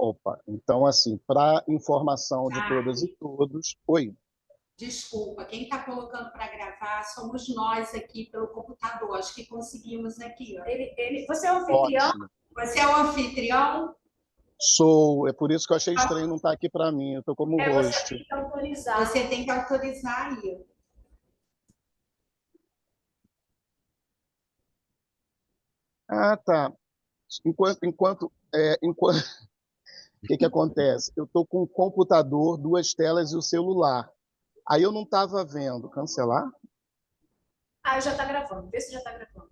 Opa, então, assim, para informação de todas e Charlie, todos. Oi, desculpa, quem está colocando para gravar somos nós aqui pelo computador. Acho que conseguimos aqui. Ó. Você é o anfitrião? ótimo. Você é o anfitrião? Sou, é por isso que eu achei estranho não estar aqui para mim, eu estou como Você host. tem que autorizar. Você tem que autorizar aí. Ah, tá. Enquanto o que que acontece? Eu estou com o computador, duas telas e o celular. Aí eu não estava vendo. Cancelar? Já está gravando. Vê se já está gravando.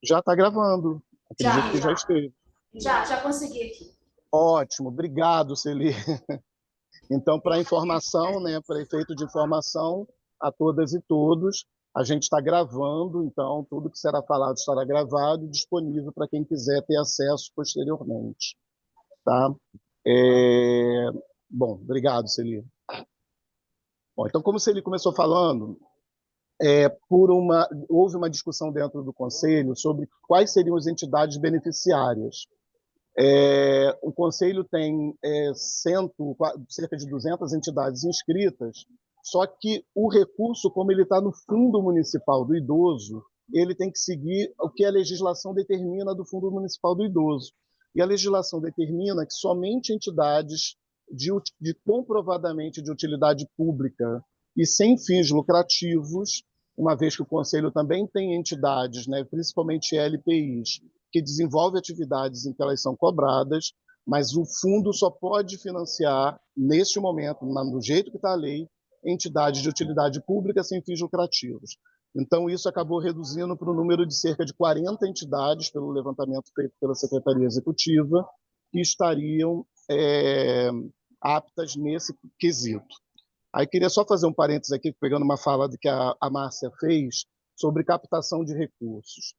Já está gravando. Acredito Já, que já já. esteve. Já consegui aqui. Ótimo, obrigado, Celi. Então, para informação, né, para efeito de informação a todas e todos, a gente está gravando, então tudo que será falado estará gravado e disponível para quem quiser ter acesso posteriormente. Tá? É... Bom, obrigado, Celi. Bom, então, como Celi começou falando, houve uma discussão dentro do Conselho sobre quais seriam as entidades beneficiárias. O Conselho tem cerca de 200 entidades inscritas, só que o recurso, como ele está no Fundo Municipal do Idoso, ele tem que seguir o que a legislação determina do Fundo Municipal do Idoso. E a legislação determina que somente entidades comprovadamente de utilidade pública e sem fins lucrativos, uma vez que o Conselho também tem entidades, né, principalmente LPIs, que desenvolve atividades em que elas são cobradas, mas o fundo só pode financiar, neste momento, do jeito que está a lei, entidades de utilidade pública sem fins lucrativos. Então, isso acabou reduzindo para o número de cerca de 40 entidades, pelo levantamento feito pela Secretaria Executiva, que estariam aptas nesse quesito. Aí queria só fazer um parênteses aqui, pegando uma fala que a Márcia fez sobre captação de recursos.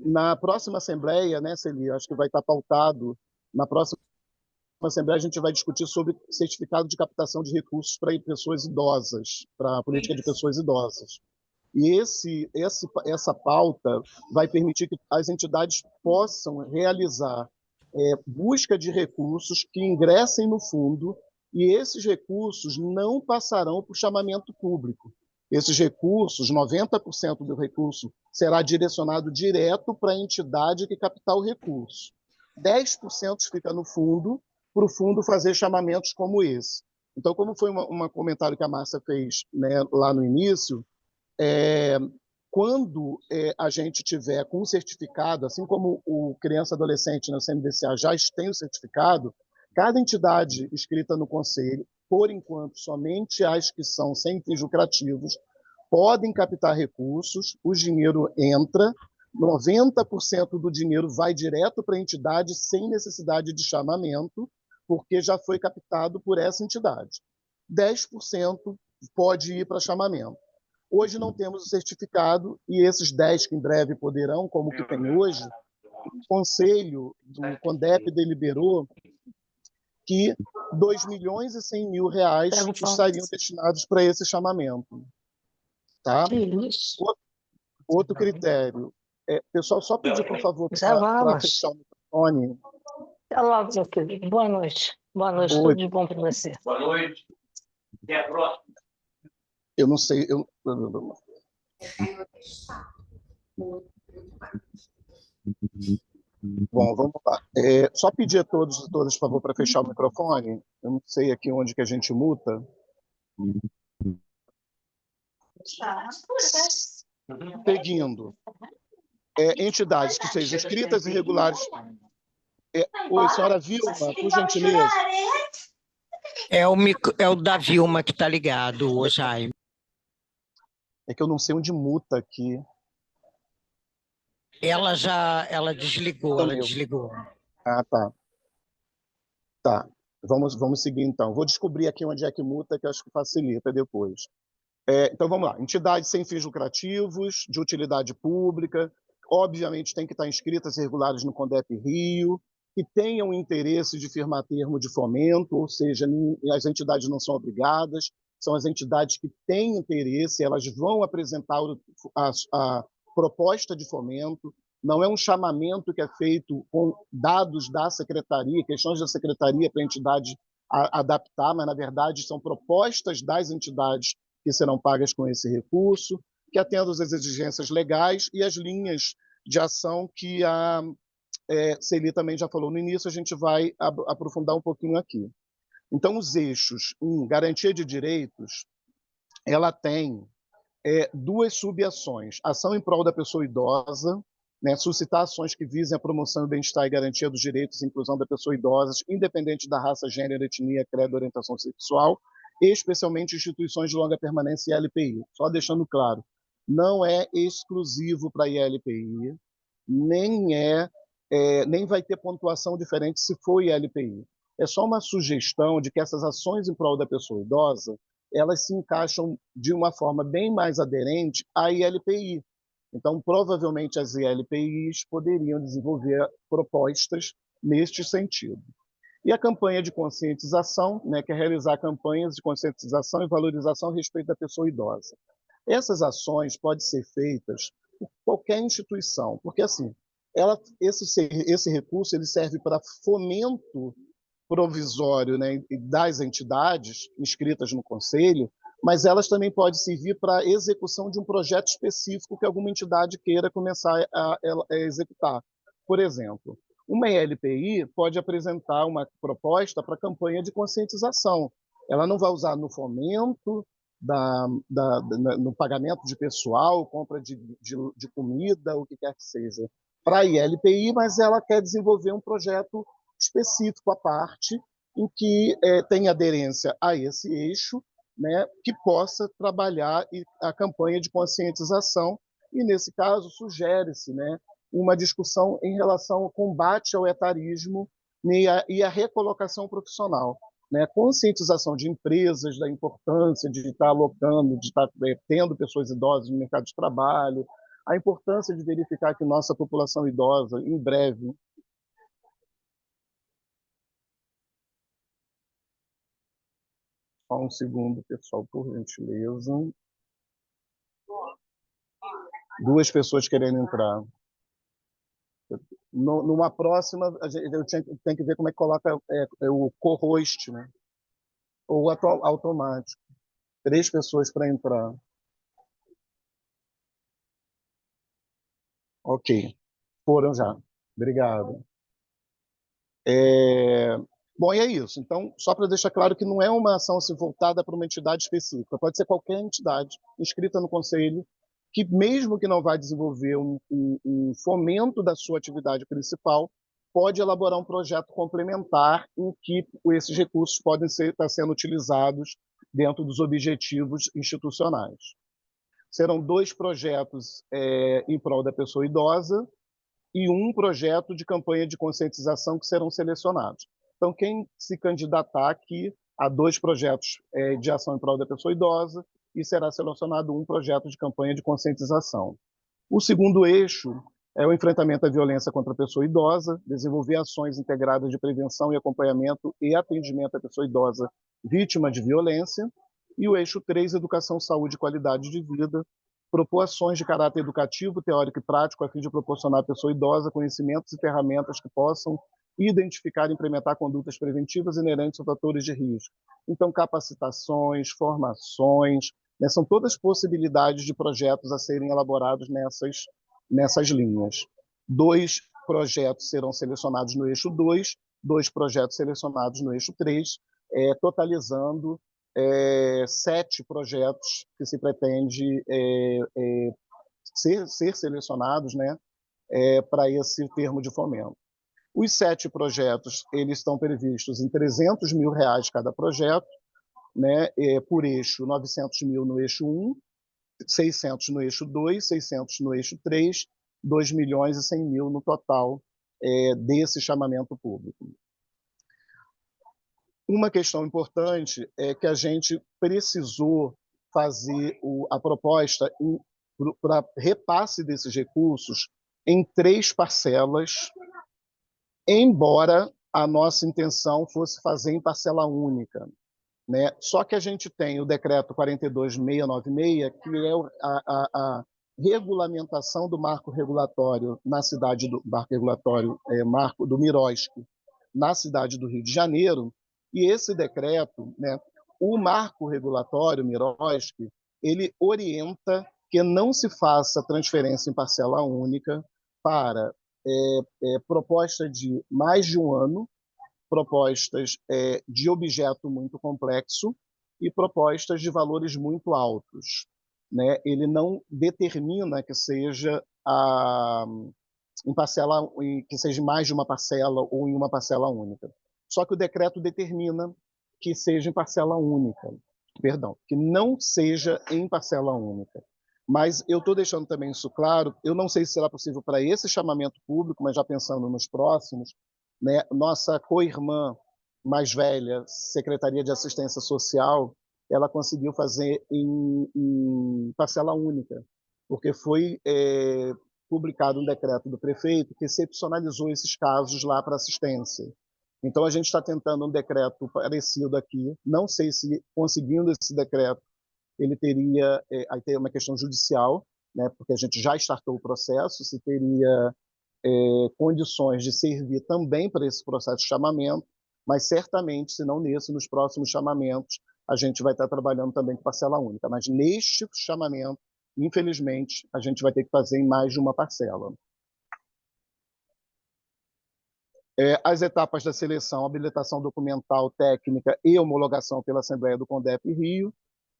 Na próxima Assembleia, né, Celi, acho que vai estar pautado, na próxima Assembleia a gente vai discutir sobre certificado de captação de recursos para pessoas idosas, para a política de pessoas idosas. E essa pauta vai permitir que as entidades possam realizar busca de recursos que ingressem no fundo, e esses recursos não passarão por chamamento público. Esses recursos, 90% do recurso, será direcionado direto para a entidade que captar o recurso. 10% fica no fundo, para o fundo fazer chamamentos como esse. Então, como foi um comentário que a Márcia fez, né, lá no início, quando a gente tiver com o certificado, assim como o criança e adolescente na CMDCA já tem o certificado, cada entidade inscrita no Conselho, por enquanto, somente as que são sem fins lucrativos, podem captar recursos, o dinheiro entra, 90% do dinheiro vai direto para a entidade sem necessidade de chamamento, porque já foi captado por essa entidade. 10% pode ir para chamamento. Hoje não temos o certificado e esses 10 que em breve poderão, como que tem hoje, o Conselho do CONDEP deliberou que 2.100.000 reais estariam destinados para esse chamamento. Tá? Outro critério. Pessoal, só pedir, por favor, para fechar o microfone. Até logo, meu querido. Boa noite. Boa noite, Oi. tudo de bom para você. Boa noite. Até a próxima. Eu não sei. Bom, vamos lá. Só pedir a todos e todas, por favor, para fechar o microfone. Eu não sei aqui onde que a gente muta. Seguindo. Entidades que sejam inscritas e regulares. Oi, senhora Vilma, por gentileza. É o da Vilma que está ligado, ô Jaime. É que eu não sei onde muta aqui. Ela desligou, ela desligou. Ah, tá. Tá. Vamos seguir, então. Vou descobrir aqui onde é que muta, que acho que facilita depois. Então, vamos lá. Entidades sem fins lucrativos, de utilidade pública, obviamente tem que estar inscritas e regulares no CONDEP Rio, que tenham interesse de firmar termo de fomento, ou seja, as entidades não são obrigadas, são as entidades que têm interesse, elas vão apresentar a proposta de fomento, não é um chamamento que é feito com dados da secretaria, questões da secretaria para a entidade adaptar, mas, na verdade, são propostas das entidades que serão pagas com esse recurso, que atendam às exigências legais e as linhas de ação que a Celi também já falou no início, a gente vai aprofundar um pouquinho aqui. Então, os eixos em garantia de direitos, ela tem duas subações: ação em prol da pessoa idosa, né, suscitar ações que visem a promoção do bem-estar e garantia dos direitos e inclusão da pessoa idosa, independente da raça, gênero, etnia, credo, orientação sexual, especialmente instituições de longa permanência e LPI. Só deixando claro, não é exclusivo para a ILPI, nem vai ter pontuação diferente se for ILPI. É só uma sugestão de que essas ações em prol da pessoa idosa, elas se encaixam de uma forma bem mais aderente à ILPI. Então, provavelmente, as ILPIs poderiam desenvolver propostas neste sentido. E a campanha de conscientização, né, que é realizar campanhas de conscientização e valorização a respeito da pessoa idosa. Essas ações podem ser feitas por qualquer instituição, porque assim, esse recurso ele serve para fomento provisório, né, das entidades inscritas no Conselho, mas elas também podem servir para a execução de um projeto específico que alguma entidade queira começar a executar. Por exemplo, uma ELPI pode apresentar uma proposta para campanha de conscientização. Ela não vai usar no fomento, no pagamento de pessoal, compra de comida, o que quer que seja, para a ILPI, mas ela quer desenvolver um projeto específico à parte, em que tem aderência a esse eixo, né, que possa trabalhar a campanha de conscientização, e, nesse caso, sugere-se, né, uma discussão em relação ao combate ao etarismo e a recolocação profissional. Né, conscientização de empresas da importância de estar alocando, de estar tendo pessoas idosas no mercado de trabalho, a importância de verificar que nossa população idosa, em breve, só um segundo, pessoal, por gentileza. Duas pessoas querendo entrar. Numa próxima, eu tenho que ver como é que coloca o co-host, né? Ou automático. 3 pessoas para entrar. Ok. Foram já. Obrigado. Bom, e é isso. Então, só para deixar claro que não é uma ação assim, voltada para uma entidade específica. Pode ser qualquer entidade inscrita no Conselho que, mesmo que não vá desenvolver um fomento da sua atividade principal, pode elaborar um projeto complementar em que esses recursos podem estar sendo utilizados dentro dos objetivos institucionais. Serão 2 projetos em prol da pessoa idosa e um projeto de campanha de conscientização que serão selecionados. Então, quem se candidatar aqui a 2 projetos de ação em prol da pessoa idosa, e será selecionado um projeto de campanha de conscientização. O segundo eixo é o enfrentamento à violência contra a pessoa idosa, desenvolver ações integradas de prevenção e acompanhamento e atendimento à pessoa idosa vítima de violência. E o eixo 3, educação, saúde e qualidade de vida, propor ações de caráter educativo, teórico e prático a fim de proporcionar à pessoa idosa conhecimentos e ferramentas que possam identificar e implementar condutas preventivas inerentes a fatores de risco. Então, capacitações, formações, né, são todas possibilidades de projetos a serem elaborados nessas linhas. 2 projetos serão selecionados no eixo 2, 2 projetos selecionados no eixo 3, totalizando 7 projetos que se pretende ser selecionados, né, para esse termo de fomento. Os 7 projetos eles estão previstos em R$300 mil cada projeto, né, por eixo, 900 mil no eixo 1, 600 no eixo 2, 600 no eixo 3, 2 milhões e 100 mil no total desse chamamento público. Uma questão importante é que a gente precisou fazer a proposta para repasse desses recursos em 3 parcelas, embora a nossa intenção fosse fazer em parcela única. Né? Só que a gente tem o decreto 42696, que é regulamentação do marco regulatório na cidade do marco regulatório, marco do Miroski, na cidade do Rio de Janeiro, e esse decreto, né, o marco regulatório Miroski, ele orienta que não se faça transferência em parcela única para proposta de mais de um ano, propostas de objeto muito complexo e propostas de valores muito altos, né? Ele não determina que seja em parcela, que seja mais de uma parcela ou em uma parcela única. Só que o decreto determina que seja em parcela única, perdão, que não seja em parcela única. Mas eu estou deixando também isso claro, eu não sei se será possível para esse chamamento público, mas já pensando nos próximos, né, nossa co-irmã mais velha, Secretaria de Assistência Social, ela conseguiu fazer em parcela única, porque foi publicado um decreto do prefeito que excepcionalizou esses casos lá para assistência. Então, a gente está tentando um decreto parecido aqui. Não sei se, conseguindo esse decreto, ele teria... aí tem uma questão judicial, né, porque a gente já startou o processo, se teria condições de servir também para esse processo de chamamento, mas certamente, se não nesse, nos próximos chamamentos, a gente vai estar trabalhando também com parcela única. Mas neste chamamento, infelizmente, a gente vai ter que fazer em mais de uma parcela. As etapas da seleção, habilitação documental, técnica e homologação pela Assembleia do CONDEP Rio.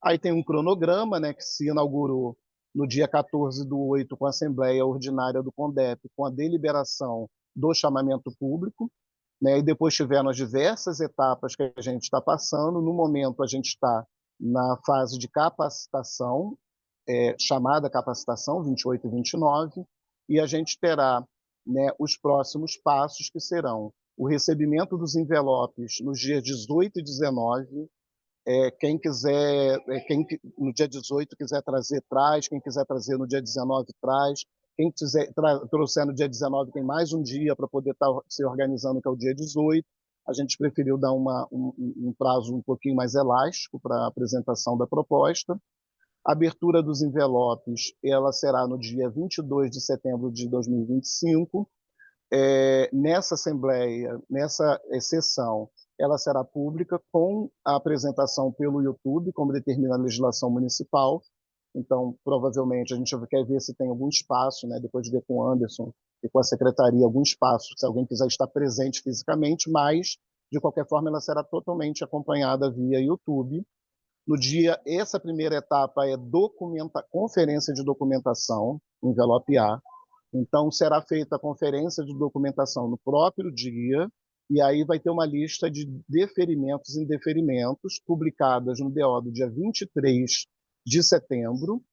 Aí tem um cronograma, né, que se inaugurou no dia 14/8 com a Assembleia Ordinária do CONDEP, com a deliberação do chamamento público, né, e depois tiveram as diversas etapas que a gente está passando. No momento, a gente está na fase de capacitação, chamada capacitação 28 e 29, e a gente terá, né, os próximos passos, que serão o recebimento dos envelopes nos dias 18 e 19. Quem quiser, no dia 18 quiser trazer, traz. Quem quiser trazer no dia 19, traz. Quem quiser trouxer no dia 19, tem mais um dia para poder estar se organizando, que é o dia 18. A gente preferiu dar um prazo um pouquinho mais elástico para a apresentação da proposta. A abertura dos envelopes, ela será no dia 22 de setembro de 2025. Nessa Assembleia, nessa sessão, ela será pública, com a apresentação pelo YouTube, como determina a legislação municipal. Então, provavelmente, a gente quer ver se tem algum espaço, né, depois de ver com o Anderson e com a secretaria, algum espaço, se alguém quiser estar presente fisicamente, mas, de qualquer forma, ela será totalmente acompanhada via YouTube. No dia, essa primeira etapa é conferência de documentação, envelope A. Então, será feita a conferência de documentação no próprio dia, e aí vai ter uma lista de deferimentos e indeferimentos publicadas no DO do dia 23 de setembro,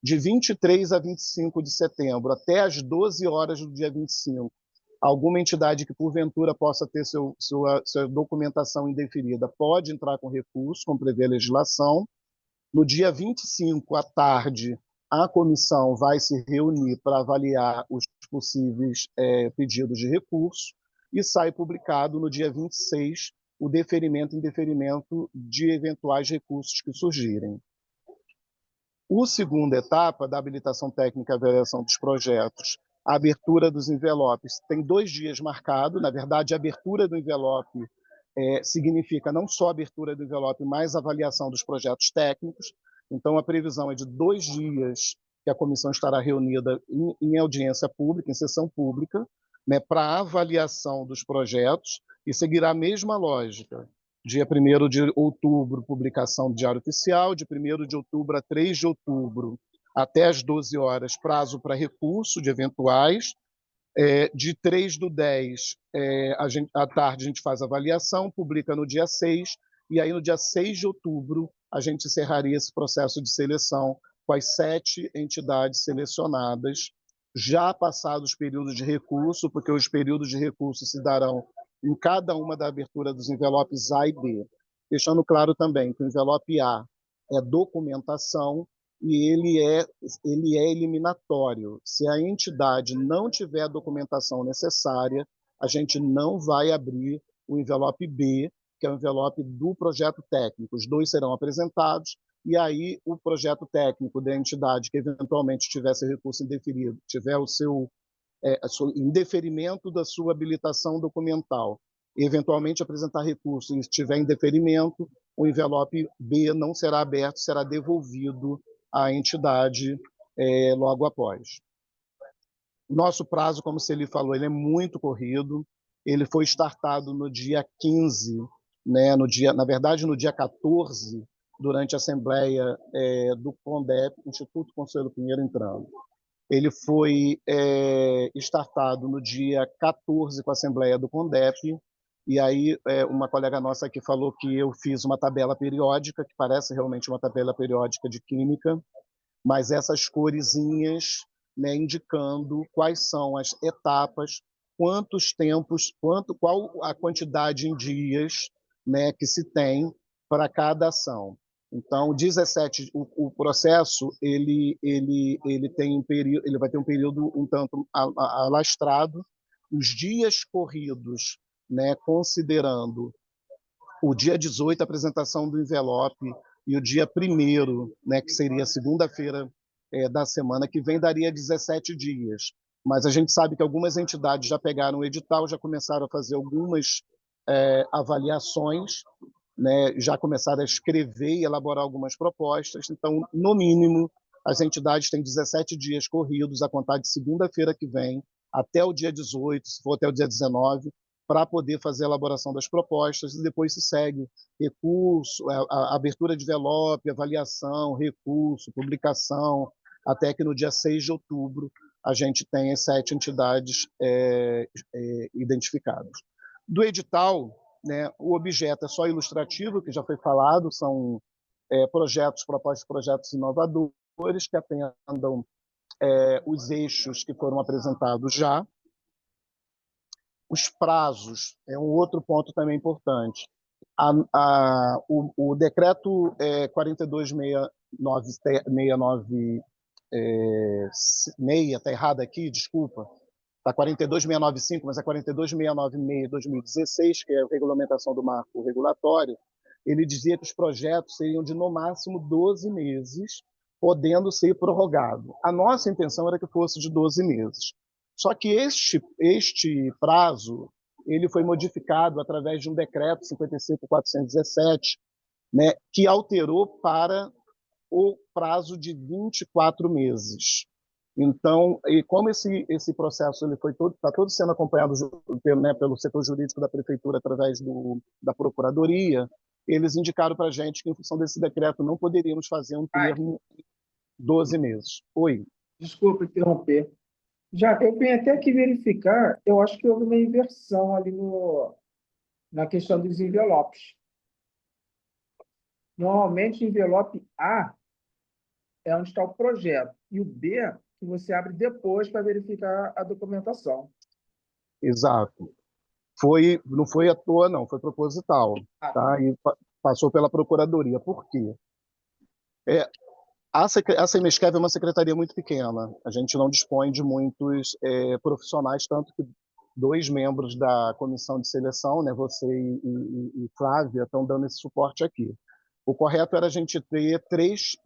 de 23 a 25 de setembro, até às 12 horas do dia 25. Alguma entidade que, porventura, possa ter sua documentação indeferida pode entrar com recurso, como prevê a legislação. No dia 25, à tarde, a comissão vai se reunir para avaliar os possíveis pedidos de recurso, e sai publicado no dia 26 o deferimento e indeferimento de eventuais recursos que surgirem. A segunda etapa da habilitação técnica e avaliação dos projetos, a abertura dos envelopes, tem 2 dias marcados. Na verdade, a abertura do envelope significa não só a abertura do envelope, mas a avaliação dos projetos técnicos. Então, a previsão é de 2 dias que a comissão estará reunida em audiência pública, em sessão pública, né, para avaliação dos projetos, e seguirá a mesma lógica. Dia 1º de outubro, publicação do Diário Oficial, de 1º de outubro a 3 de outubro, até às 12 horas, prazo para recurso de eventuais. De 3/10, à tarde, a gente faz a avaliação, publica no dia 6, e aí no dia 6 de outubro a gente encerraria esse processo de seleção com as 7 entidades selecionadas, já passados os períodos de recurso, porque os períodos de recurso se darão em cada uma da abertura dos envelopes A e B. Deixando claro também que o envelope A é documentação e ele é eliminatório. Se a entidade não tiver a documentação necessária, a gente não vai abrir o envelope B, que é o envelope do projeto técnico. Os 2 serão apresentados, e aí o projeto técnico da entidade que eventualmente tivesse recurso indeferido, tiver indeferimento da sua habilitação documental, e eventualmente apresentar recurso e estiver em deferimento, o envelope B não será aberto, será devolvido à entidade logo após. Nosso prazo, como o Celi falou, ele é muito corrido. Ele foi startado no dia 15, né, na verdade, no dia 14, durante a Assembleia do CONDEP, Instituto Conselho Pinheiro Entrando. Ele foi startado no dia 14 com a Assembleia do CONDEP, e aí uma colega nossa aqui falou que eu fiz uma tabela periódica, que parece realmente uma tabela periódica de química, mas essas coresinhas, né, indicando quais são as etapas, quantos tempos, qual a quantidade em dias, né, que se tem para cada ação. Então, 17, o processo ele tem ele vai ter um período um tanto alastrado, os dias corridos, né, considerando o dia 18, a apresentação do envelope, e o dia 1º, né, que seria a segunda-feira da semana que vem, daria 17 dias. Mas a gente sabe que algumas entidades já pegaram o edital, já começaram a fazer algumas avaliações, né, já começaram a escrever e elaborar algumas propostas. Então, no mínimo, as entidades têm 17 dias corridos a contar de segunda-feira que vem até o dia 18, se for até o dia 19, para poder fazer a elaboração das propostas, e depois se segue recurso, a abertura de envelope, avaliação, recurso, publicação, até que no dia 6 de outubro a gente tem as 7 entidades identificadas. Do edital, né, o objeto é só ilustrativo, que já foi falado, são propostas de projetos inovadores que atendam os eixos que foram apresentados já. Os prazos é um outro ponto também importante. O decreto 42.696, está errado aqui, desculpa, está 42.695, mas é 42.696 de 2016, que é a regulamentação do marco regulatório. Ele dizia que os projetos seriam de, no máximo, 12 meses, podendo ser prorrogado. A nossa intenção era que fosse de 12 meses. Só que este prazo ele foi modificado através de um decreto 55.417, né, que alterou para o prazo de 24 meses. Então, e como esse processo ele está todo sendo acompanhado pelo setor jurídico da prefeitura através da procuradoria, eles indicaram para a gente que, em função desse decreto, não poderíamos fazer um termo 12 meses. Oi. Desculpa interromper. Já eu venho até aqui verificar, eu acho que houve uma inversão ali na questão dos envelopes. Normalmente, o envelope A é onde está o projeto, e o B que você abre depois para verificar a documentação. Exato. Não foi à toa, não, foi proposital. Tá? E passou pela Procuradoria. Por quê? A Semesquev é uma secretaria muito pequena. A gente não dispõe de muitos profissionais, tanto que 2 membros da comissão de seleção, né, você e Flávia, estão dando esse suporte aqui. O correto era a gente ter três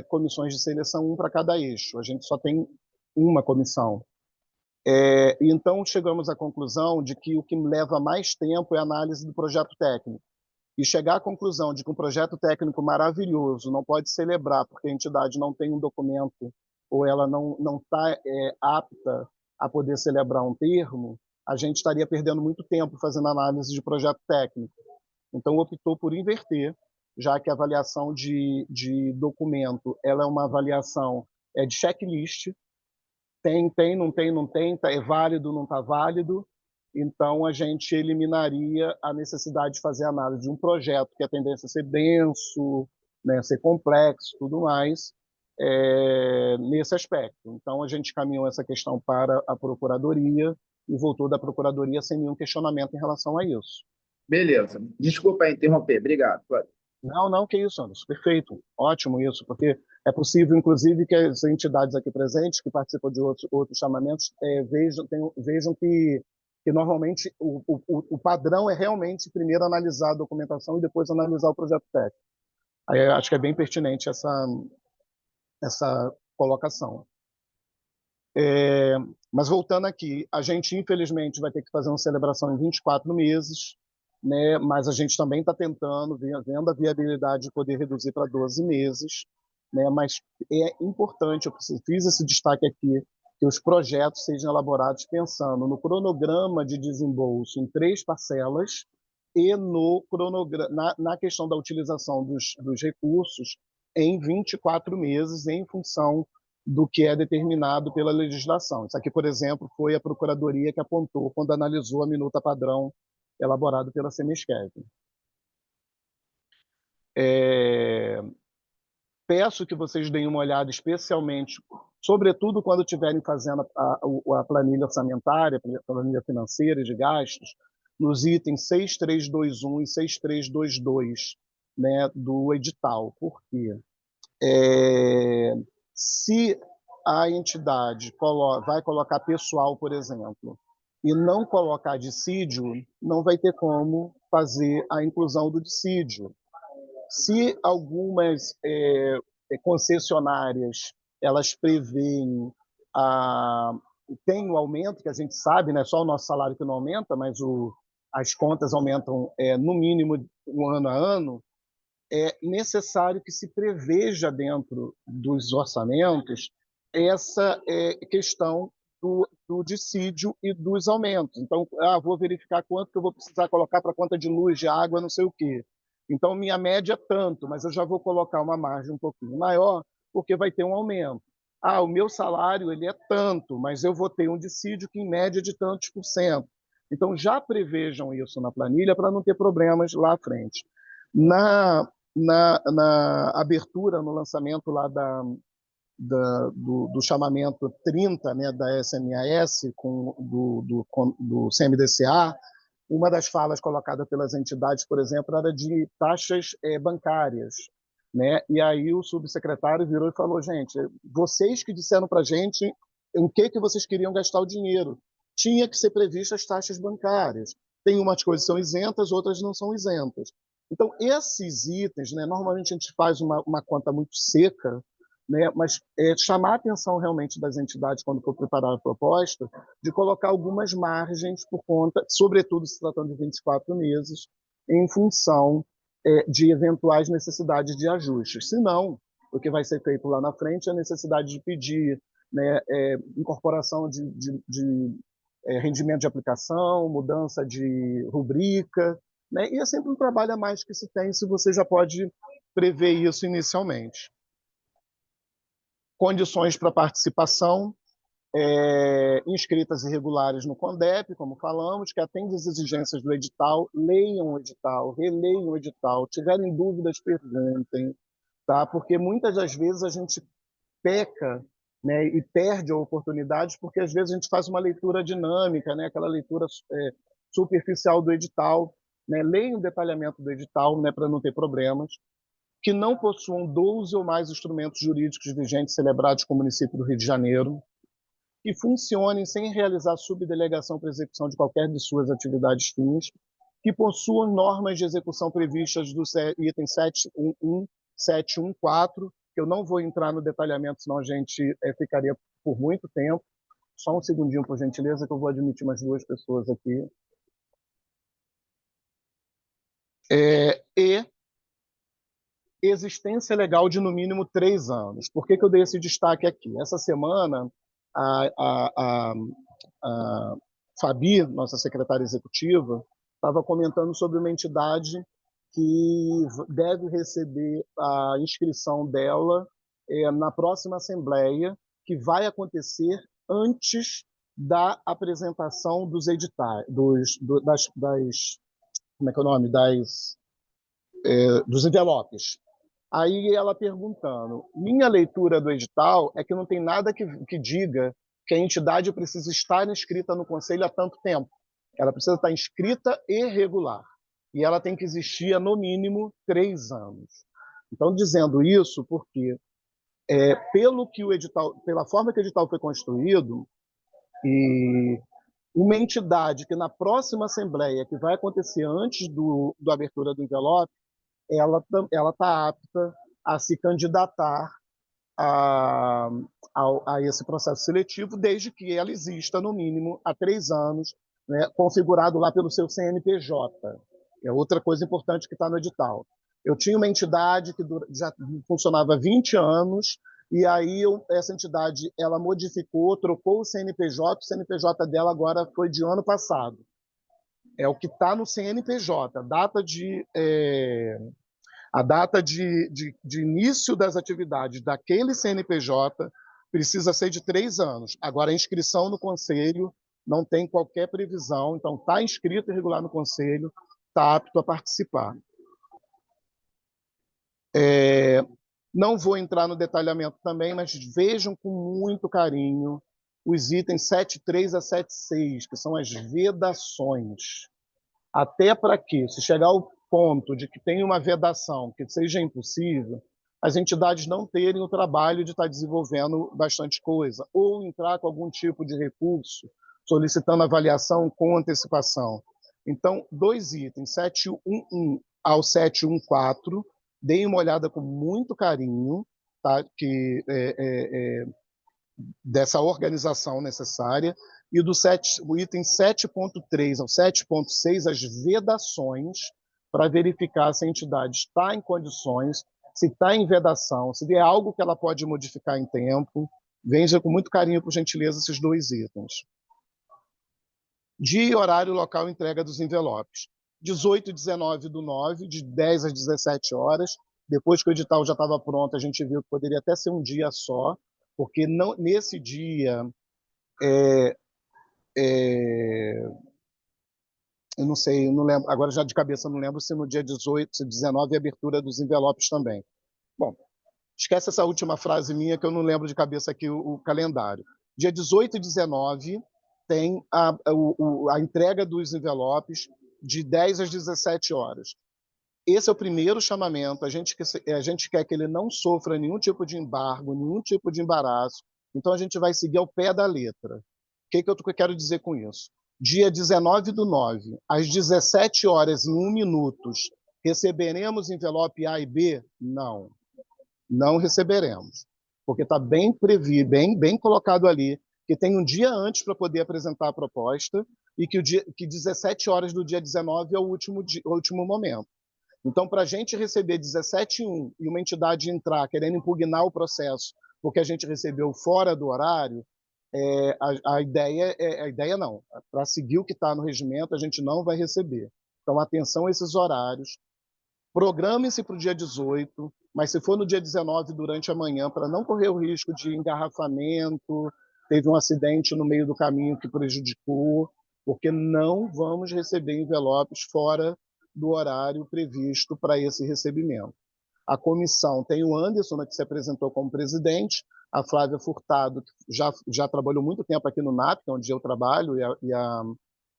comissões de seleção, 1 para cada eixo. A gente só tem uma comissão. Então, chegamos à conclusão de que o que leva mais tempo é a análise do projeto técnico. E chegar à conclusão de que um projeto técnico maravilhoso não pode celebrar porque a entidade não tem um documento ou ela não está apta a poder celebrar um termo, a gente estaria perdendo muito tempo fazendo análise de projeto técnico. Então, optou por inverter, já que a avaliação de documento ela é uma avaliação de checklist, tem, não tem, é válido, não está válido. Então, a gente eliminaria a necessidade de fazer análise de um projeto que a tendência a ser denso, né, ser complexo, tudo mais, nesse aspecto. Então, a gente caminhou essa questão para a Procuradoria e voltou da Procuradoria sem nenhum questionamento em relação a isso. Beleza. Desculpa interromper. Obrigado. Não, que isso, Anderson. Perfeito. Ótimo isso, porque é possível, inclusive, que as entidades aqui presentes, que participam de outros chamamentos, vejam que normalmente o padrão é realmente primeiro analisar a documentação e depois analisar o projeto técnico. Aí eu acho que é bem pertinente essa colocação. Mas voltando aqui, a gente infelizmente vai ter que fazer uma celebração em 24 meses, né? Mas a gente também está tentando, vendo a viabilidade de poder reduzir para 12 meses, né? Mas é importante, fiz esse destaque aqui, que os projetos sejam elaborados pensando no cronograma de desembolso em 3 parcelas e no cronograma, na questão da utilização dos recursos em 24 meses, em função do que é determinado pela legislação. Isso aqui, por exemplo, foi a Procuradoria que apontou quando analisou a minuta padrão elaborada pela Semesquev. Peço que vocês deem uma olhada especialmente, sobretudo quando estiverem fazendo a planilha orçamentária, a planilha financeira de gastos, nos itens 6321 e 6322, né, do edital. Por quê? Se a entidade vai colocar pessoal, por exemplo, e não colocar dissídio, não vai ter como fazer a inclusão do dissídio. Se algumas concessionárias elas preveem tem o aumento, que a gente sabe, né, só o nosso salário que não aumenta, mas as contas aumentam no mínimo ano a ano, é necessário que se preveja dentro dos orçamentos essa questão do dissídio e dos aumentos. Então, vou verificar quanto que eu vou precisar colocar para conta de luz, de água, não sei o quê. Então, minha média é tanto, mas eu já vou colocar uma margem um pouquinho maior, porque vai ter um aumento. O meu salário ele é tanto, mas eu vou ter um dissídio que, em média, é de tantos por cento. Então, já prevejam isso na planilha para não ter problemas lá à frente. Na abertura, no lançamento lá do chamamento 30, né, da SMAS, do CMDCA, uma das falas colocadas pelas entidades, por exemplo, era de taxas bancárias. Né? E aí o subsecretário virou e falou, gente, vocês que disseram para a gente em que vocês queriam gastar o dinheiro. Tinha que ser previstas as taxas bancárias. Tem umas coisas que são isentas, outras não são isentas. Então, esses itens, né, normalmente a gente faz uma conta muito seca, né, mas chamar a atenção realmente das entidades quando for preparar a proposta, de colocar algumas margens por conta, sobretudo se tratando de 24 meses, em função de eventuais necessidades de ajustes. Se não, o que vai ser feito lá na frente é a necessidade de pedir, né, incorporação de rendimento de aplicação, mudança de rubrica, né? E é sempre um trabalho a mais que se tem, se você já pode prever isso inicialmente. Condições para participação, inscritas irregulares no CONDEP, como falamos, que atende às exigências do edital, leiam o edital, releiam o edital, tiverem dúvidas, perguntem, tá? Porque muitas das vezes a gente peca, né, e perde a oportunidade, porque às vezes a gente faz uma leitura dinâmica, né, aquela leitura superficial do edital, né, leiam o detalhamento do edital, né, para não ter problemas, que não possuam 12 ou mais instrumentos jurídicos vigentes celebrados com o município do Rio de Janeiro, que funcionem sem realizar subdelegação para execução de qualquer de suas atividades fins, que possuam normas de execução previstas do item 711, 714, que eu não vou entrar no detalhamento, senão a gente ficaria por muito tempo. Só um segundinho, por gentileza, que eu vou admitir umas 2 pessoas aqui. E existência legal de, no mínimo, 3 anos. Por que eu dei esse destaque aqui? Essa semana, a Fabi, nossa secretária executiva, estava comentando sobre uma entidade que deve receber a inscrição dela na próxima Assembleia, que vai acontecer antes da apresentação dos editais, como é que é o nome? Dos envelopes. Aí ela perguntando, minha leitura do edital é que não tem nada que diga que a entidade precisa estar inscrita no Conselho há tanto tempo. Ela precisa estar inscrita e regular. E ela tem que existir há, no mínimo, 3 anos. Então, dizendo isso, porque pela forma que o edital foi construído, e uma entidade que na próxima Assembleia, que vai acontecer antes da abertura do envelope, ela está apta a se candidatar a, a esse processo seletivo, desde que ela exista, no mínimo, há 3 anos, né, configurado lá pelo seu CNPJ. É outra coisa importante que está no edital. Eu tinha uma entidade que já funcionava há 20 anos, e aí essa entidade ela modificou, trocou o CNPJ dela agora foi de ano passado. É o que está no CNPJ, a data de início das atividades daquele CNPJ precisa ser de 3 anos. Agora, a inscrição no conselho não tem qualquer previsão, então está inscrito e regular no conselho, está apto a participar. Não vou entrar no detalhamento também, mas vejam com muito carinho os itens 7.3 a 7.6, que são as vedações. Até para que, se chegar ao ponto de que tem uma vedação que seja impossível, as entidades não terem o trabalho de estar desenvolvendo bastante coisa, ou entrar com algum tipo de recurso, solicitando avaliação com antecipação. Então, 2 itens, 7.1.1 ao 7.1.4, deem uma olhada com muito carinho, tá? Dessa organização necessária, e o item 7.3 ao 7.6, as vedações, para verificar se a entidade está em condições, se está em vedação, se é algo que ela pode modificar em tempo. Veja com muito carinho, por gentileza, esses 2 itens. Dia e horário local entrega dos envelopes. 18 e 19/9, de 10 às 17 horas. Depois que o edital já estava pronto, a gente viu que poderia até ser um dia só, porque não, nesse dia, eu não sei, eu não lembro, agora já de cabeça não lembro se no dia 18, se 19 é a abertura dos envelopes também. Bom, esquece essa última frase minha que eu não lembro de cabeça aqui o calendário. Dia 18 e 19 tem a entrega dos envelopes de 10 às 17 horas. Esse é o primeiro chamamento. A gente quer que ele não sofra nenhum tipo de embargo, nenhum tipo de embaraço. Então, a gente vai seguir ao pé da letra. O que eu quero dizer com isso? Dia 19/9, às 17 horas e 1 minuto, receberemos envelope A e B? Não. Não receberemos. Porque está bem previsto, bem colocado ali, que tem um dia antes para poder apresentar a proposta e que 17 horas do dia 19 é o último momento. Então, para a gente receber 17/1 e uma entidade entrar querendo impugnar o processo porque a gente recebeu fora do horário, a ideia não. Para seguir o que está no regimento, a gente não vai receber. Então, atenção a esses horários. Programe-se para o dia 18, mas se for no dia 19 durante a manhã, para não correr o risco de engarrafamento, teve um acidente no meio do caminho que prejudicou, porque não vamos receber envelopes fora do horário previsto para esse recebimento. A comissão tem o Anderson, que se apresentou como presidente, a Flávia Furtado, que já trabalhou muito tempo aqui no NAP, onde eu trabalho, e a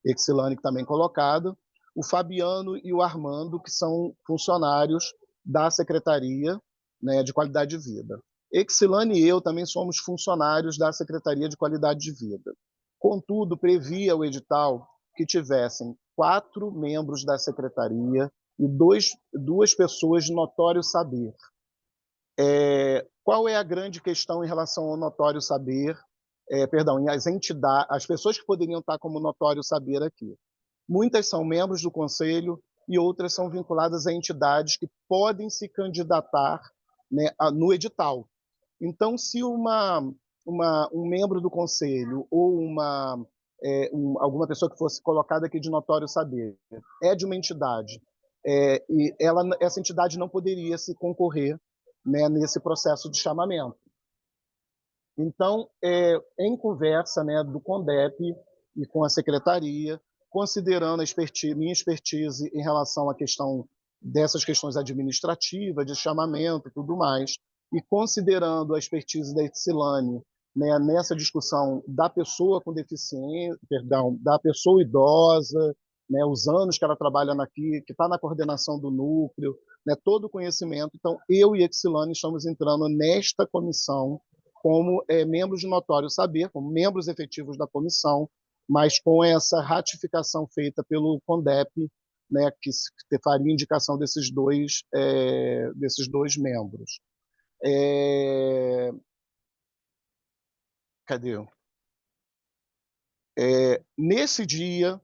Exilane, que também colocada, o Fabiano e o Armando, que são funcionários da Secretaria, né, de Qualidade de Vida. Exilane e eu também somos funcionários da Secretaria de Qualidade de Vida. Contudo, previa o edital que tivessem 4 membros da secretaria e 2 pessoas de notório saber. Qual é a grande questão em relação ao notório saber? As pessoas que poderiam estar como notório saber aqui. Muitas são membros do conselho e outras são vinculadas a entidades que podem se candidatar, né, no edital. Então, se um membro do conselho ou alguma pessoa que fosse colocada aqui de notório saber é de uma entidade, e essa entidade não poderia se concorrer, né, nesse processo de chamamento. Então, em conversa, né, do CONDEP e com a secretaria, considerando minha expertise em relação à questão dessas questões administrativas, de chamamento e tudo mais, e considerando a expertise da Exilane, né, nessa discussão da pessoa com deficiência, da pessoa idosa, né, os anos que ela trabalha aqui, que está na coordenação do núcleo, né, todo o conhecimento. Então, eu e Exilane estamos entrando nesta comissão como membros de notório saber, como membros efetivos da comissão, mas com essa ratificação feita pelo CONDEP, né, que faria indicação desses dois membros. Cadê? Nesse dia,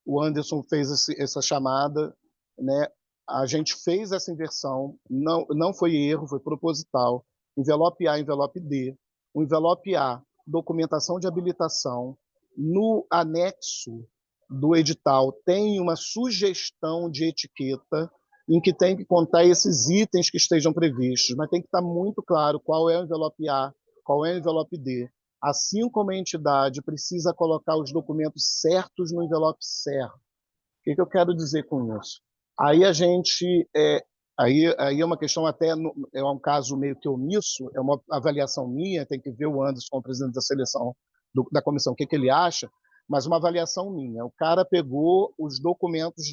o Anderson fez essa chamada, né? A gente fez essa inversão, não foi erro, foi proposital. Envelope A, envelope D. O envelope A, documentação de habilitação. No anexo do edital tem uma sugestão de etiqueta em que tem que contar esses itens que estejam previstos, mas tem que estar muito claro qual é o envelope A, qual é o envelope D. Assim como a entidade precisa colocar os documentos certos no envelope certo. O que eu quero dizer com isso? Aí a gente, aí é uma questão até, é um caso meio que omisso, é uma avaliação minha, tem que ver o Anderson, o presidente da seleção, da comissão, o que ele acha, mas uma avaliação minha. O cara pegou os documentos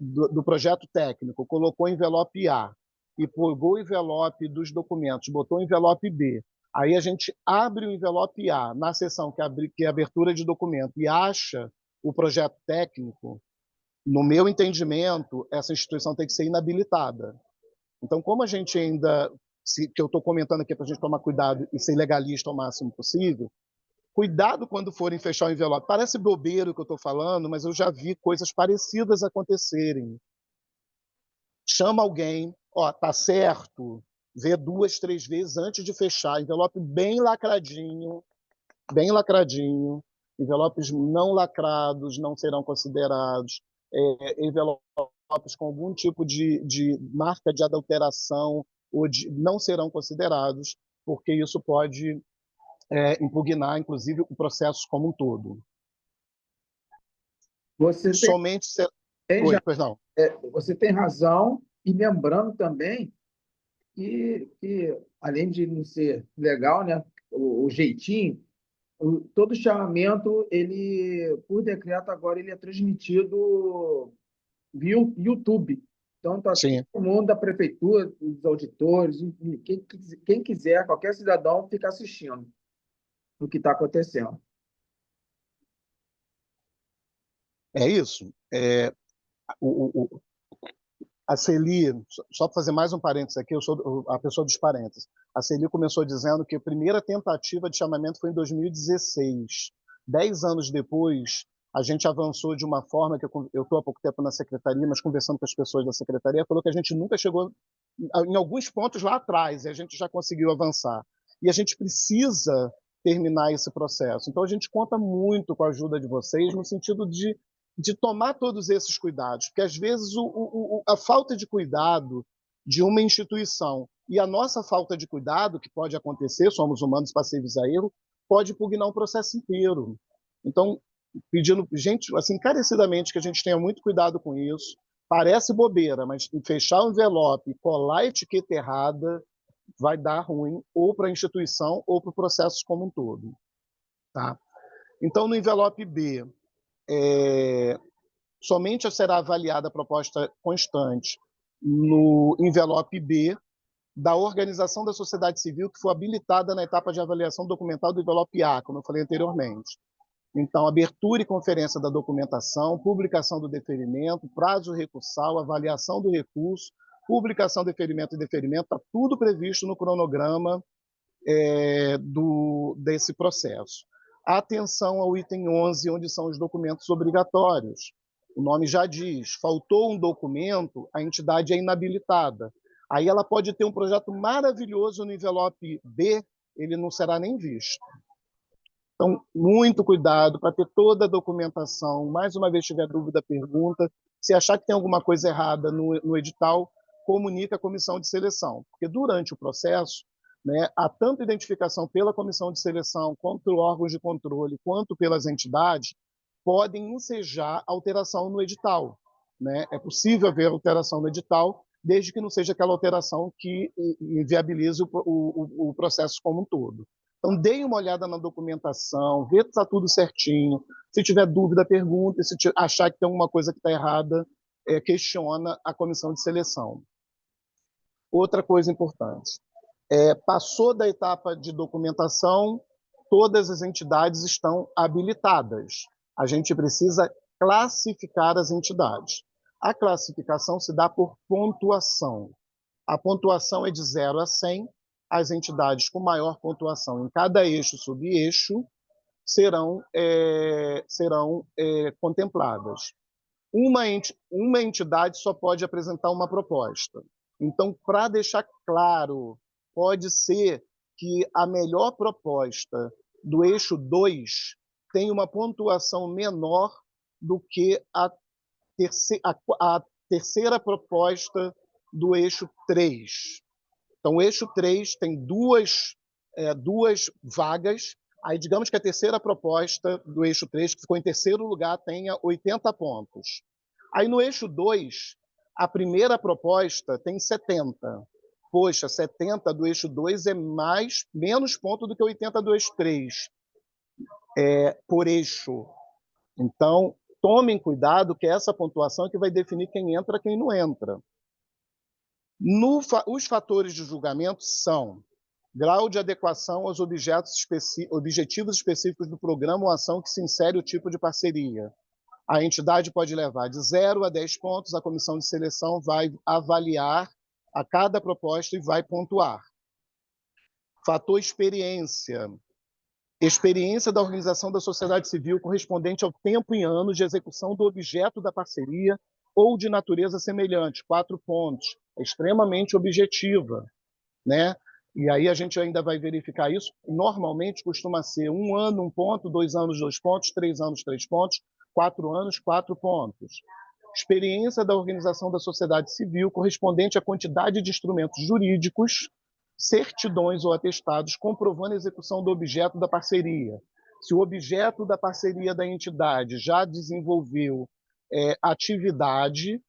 do projeto técnico, colocou envelope A, e pegou o envelope dos documentos, botou envelope B. Aí a gente abre o envelope A na seção que é abertura de documento e acha o projeto técnico. No meu entendimento, essa instituição tem que ser inabilitada. Então, como a gente ainda, que eu estou comentando aqui para a gente tomar cuidado e ser legalista ao máximo possível, cuidado quando forem fechar o envelope. Parece bobeiro o que eu estou falando, mas eu já vi coisas parecidas acontecerem. Chama alguém, tá certo, vê 2, 3 vezes antes de fechar, envelope bem lacradinho, envelopes não lacrados não serão considerados, envelopes com algum tipo de marca de adulteração não serão considerados, porque isso pode impugnar, inclusive, o processo como um todo. Você Somente tem, pois não. você tem razão, e lembrando também que além de não ser legal, né, o jeitinho, todo chamamento, ele, por decreto agora, ele é transmitido via YouTube. Então, tá Sim. todo mundo da prefeitura, os auditores, quem quiser, qualquer cidadão, fica assistindo o que está acontecendo. É isso. A Celi, só para fazer mais um parênteses aqui, eu sou a pessoa dos parênteses. A Celi começou dizendo que a primeira tentativa de chamamento foi em 2016. 10 anos depois, a gente avançou de uma forma que eu estou há pouco tempo na secretaria, mas conversando com as pessoas da secretaria, falou que a gente nunca chegou em alguns pontos lá atrás, e a gente já conseguiu avançar. E a gente precisa terminar esse processo. Então, a gente conta muito com a ajuda de vocês, no sentido de tomar todos esses cuidados, porque às vezes a falta de cuidado de uma instituição e a nossa falta de cuidado, que pode acontecer, somos humanos passíveis a erro, pode impugnar um processo inteiro. Então, pedindo, gente, assim, encarecidamente que a gente tenha muito cuidado com isso. Parece bobeira, mas fechar o envelope e colar a etiqueta errada vai dar ruim ou para a instituição ou para o processo como um todo. Tá? Então, no envelope B, somente será avaliada a proposta constante no envelope B da organização da sociedade civil que for habilitada na etapa de avaliação documental do envelope A, como eu falei anteriormente. Então, abertura e conferência da documentação, publicação do deferimento, prazo recursal, avaliação do recurso, publicação, deferimento e deferimento, está tudo previsto no cronograma desse processo. Atenção ao item 11, onde são os documentos obrigatórios. O nome já diz, faltou um documento, a entidade é inabilitada. Aí ela pode ter um projeto maravilhoso no envelope B, ele não será nem visto. Então, muito cuidado para ter toda a documentação. Mais uma vez, se tiver dúvida, pergunta. Se achar que tem alguma coisa errada no edital, comunica à comissão de seleção. Porque durante o processo, né, há tanta identificação pela comissão de seleção, quanto órgãos de controle, quanto pelas entidades, podem ensejar alteração no edital. Né? É possível haver alteração no edital, desde que não seja aquela alteração que inviabilize o processo como um todo. Então, deem uma olhada na documentação, vê se está tudo certinho. Se tiver dúvida, pergunta. E se achar que tem alguma coisa que está errada, questiona a comissão de seleção. Outra coisa importante. Passou da etapa de documentação, todas as entidades estão habilitadas. A gente precisa classificar as entidades. A classificação se dá por pontuação. A pontuação é de 0 a 100. As entidades com maior pontuação em cada eixo e subeixo serão contempladas. Uma entidade só pode apresentar uma proposta. Então, para deixar claro, pode ser que a melhor proposta do eixo 2 tenha uma pontuação menor do que a terceira proposta do eixo 3. Então, o eixo 3 tem duas vagas. Aí, digamos que a terceira proposta do eixo 3, que ficou em terceiro lugar, tenha 80 pontos. Aí, no eixo 2, a primeira proposta tem 70. Poxa, 70 do eixo 2 é menos ponto do que 80 do eixo 3, por eixo. Então, tomem cuidado, que essa pontuação é que vai definir quem entra e quem não entra. Os fatores de julgamento são grau de adequação aos objetivos específicos do programa ou ação que se insere o tipo de parceria. A entidade pode levar de 0 a 10 pontos, a comissão de seleção vai avaliar a cada proposta e vai pontuar. Fator experiência. Experiência da organização da sociedade civil correspondente ao tempo em anos de execução do objeto da parceria ou de natureza semelhante, 4 pontos. É extremamente objetiva, né? E aí a gente ainda vai verificar isso. Normalmente costuma ser 1 ano, 1 ponto, 2 anos, 2 pontos, 3 anos, 3 pontos, 4 anos, 4 pontos. Experiência da organização da sociedade civil correspondente à quantidade de instrumentos jurídicos, certidões ou atestados comprovando a execução do objeto da parceria. Se o objeto da parceria da entidade já desenvolveu atividade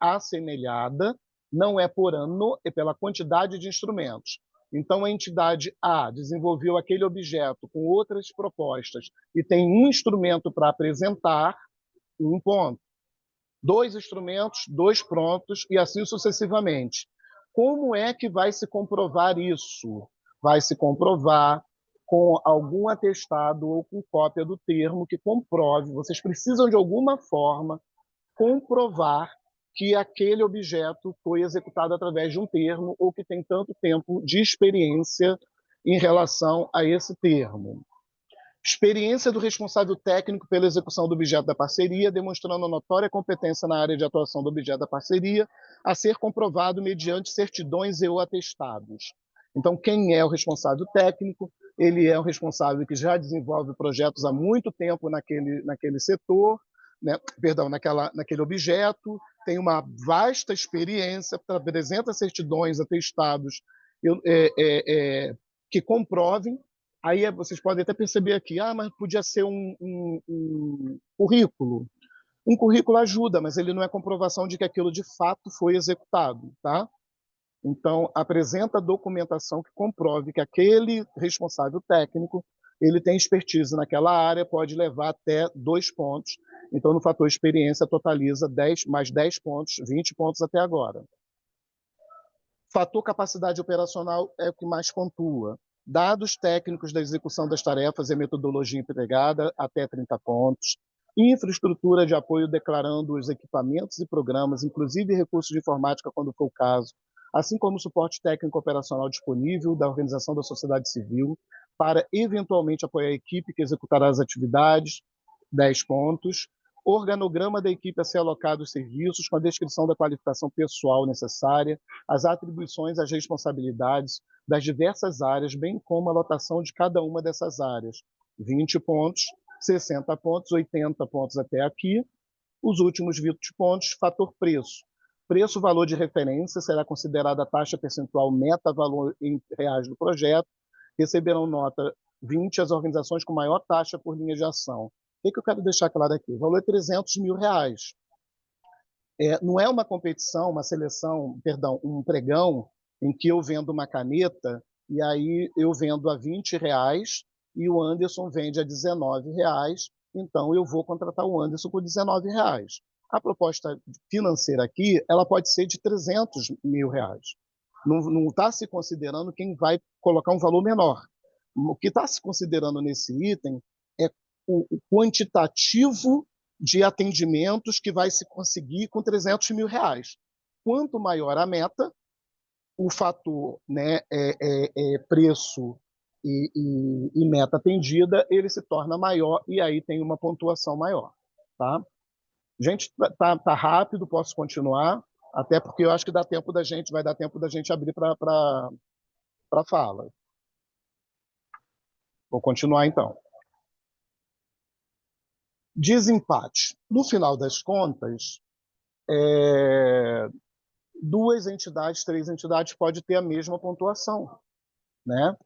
assemelhada, não é por ano, é pela quantidade de instrumentos. Então, a entidade A desenvolveu aquele objeto com outras propostas e tem um instrumento para apresentar, 1 ponto. 2 instrumentos, 2 prontos, e assim sucessivamente. Como é que vai se comprovar isso? Vai se comprovar com algum atestado ou com cópia do termo que comprove. Vocês precisam, de alguma forma, comprovar que aquele objeto foi executado através de um termo ou que tem tanto tempo de experiência em relação a esse termo. Experiência do responsável técnico pela execução do objeto da parceria, demonstrando a notória competência na área de atuação do objeto da parceria, a ser comprovado mediante certidões e ou atestados. Então, quem é o responsável técnico? Ele é o responsável que já desenvolve projetos há muito tempo naquele setor, né? Perdão, naquele objeto, tem uma vasta experiência, apresenta certidões, atestados que comprovem. Aí vocês podem até perceber aqui, mas podia ser um currículo. Um currículo ajuda, mas ele não é comprovação de que aquilo de fato foi executado, tá? Então, apresenta documentação que comprove que aquele responsável técnico ele tem expertise naquela área, pode levar até 2 pontos. Então, no fator experiência, totaliza 10 mais 10 pontos, 20 pontos até agora. Fator capacidade operacional é o que mais pontua. Dados técnicos da execução das tarefas e metodologia empregada, até 30 pontos. Infraestrutura de apoio declarando os equipamentos e programas, inclusive recursos de informática, quando for o caso, assim como o suporte técnico operacional disponível da organização da sociedade civil, para eventualmente apoiar a equipe que executará as atividades, 10 pontos. Organograma da equipe a ser alocado os serviços, com a descrição da qualificação pessoal necessária, as atribuições, as responsabilidades das diversas áreas, bem como a lotação de cada uma dessas áreas. 20 pontos, 60 pontos, 80 pontos até aqui. Os últimos 20 pontos, fator preço. Preço, valor de referência, será considerada a taxa percentual meta-valor em reais do projeto. Receberão nota 20 as organizações com maior taxa por linha de ação. O que eu quero deixar claro aqui? O valor é R$300 mil. Não é uma competição, uma seleção, perdão, um pregão em que eu vendo uma caneta e aí eu vendo a R$20 e o Anderson vende a R$19, então eu vou contratar o Anderson por R$19. A proposta financeira aqui, ela pode ser de R$300 mil. Não está se considerando quem vai colocar um valor menor. O que está se considerando nesse item é o quantitativo de atendimentos que vai se conseguir com R$300 mil. Quanto maior a meta, o fator, né, preço e meta atendida, ele se torna maior e aí tem uma pontuação maior. Tá? Gente, tá rápido, posso continuar, até porque eu acho que vai dar tempo da gente abrir para fala. Vou continuar então. Desempate. No final das contas, duas entidades, três entidades pode ter a mesma pontuação, né?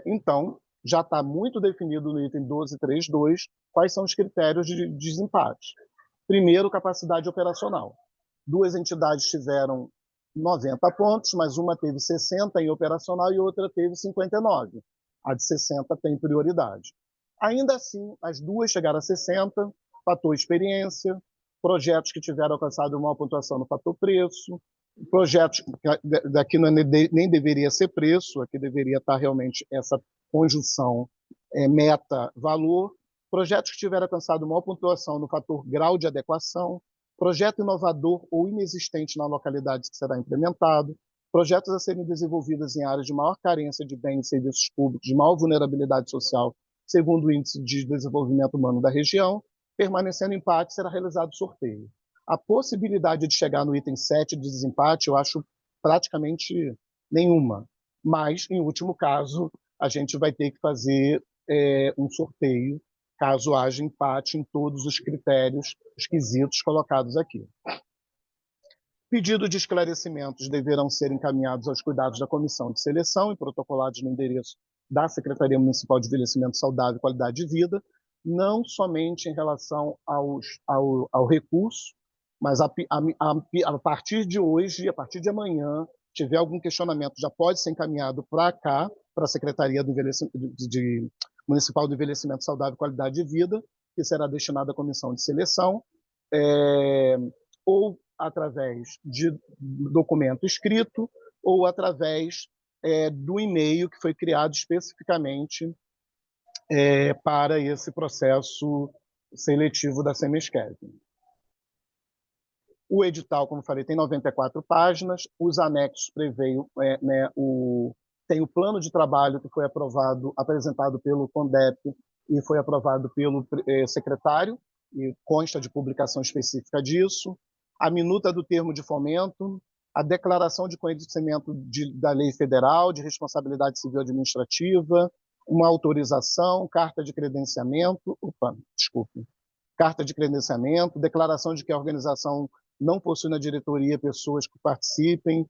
Então, já está muito definido no item 12.3.2 quais são os critérios de desempate. Primeiro, capacidade operacional. Duas entidades tiveram 90 pontos, mas uma teve 60 em operacional e outra teve 59. A de 60 tem prioridade. Ainda assim, as duas chegaram a 60, fator experiência, projetos que tiveram alcançado uma pontuação no fator preço, projetos daqui nem deveria ser preço, aqui deveria estar realmente essa conjunção meta-valor, projetos que tiveram alcançado maior pontuação no fator grau de adequação, projeto inovador ou inexistente na localidade que será implementado, projetos a serem desenvolvidos em áreas de maior carência de bens e serviços públicos, de maior vulnerabilidade social, segundo o Índice de Desenvolvimento Humano da região, permanecendo empate, será realizado sorteio. A possibilidade de chegar no item 7 de desempate, eu acho praticamente nenhuma. Mas, em último caso, a gente vai ter que fazer um sorteio, caso haja empate em todos os critérios, os quesitos colocados aqui. Pedido de esclarecimentos deverão ser encaminhados aos cuidados da comissão de seleção e protocolados no endereço da Secretaria Municipal de Envelhecimento Saudável e Qualidade de Vida, não somente em relação ao recurso, mas a partir de hoje, a partir de amanhã, tiver algum questionamento, já pode ser encaminhado para cá, para a Secretaria Municipal do Envelhecimento Saudável e Qualidade de Vida, que será destinada à comissão de seleção, ou através de documento escrito, ou através do e-mail que foi criado especificamente para esse processo seletivo da Semesquev. O edital, como falei, tem 94 páginas, os anexos preveem, tem o plano de trabalho que foi apresentado pelo CONDEP e foi aprovado pelo secretário, e consta de publicação específica disso, a minuta do termo de fomento, a declaração de conhecimento da lei federal, de responsabilidade civil administrativa, uma autorização, carta de credenciamento, carta de credenciamento, declaração de que a organização não possui na diretoria pessoas que participem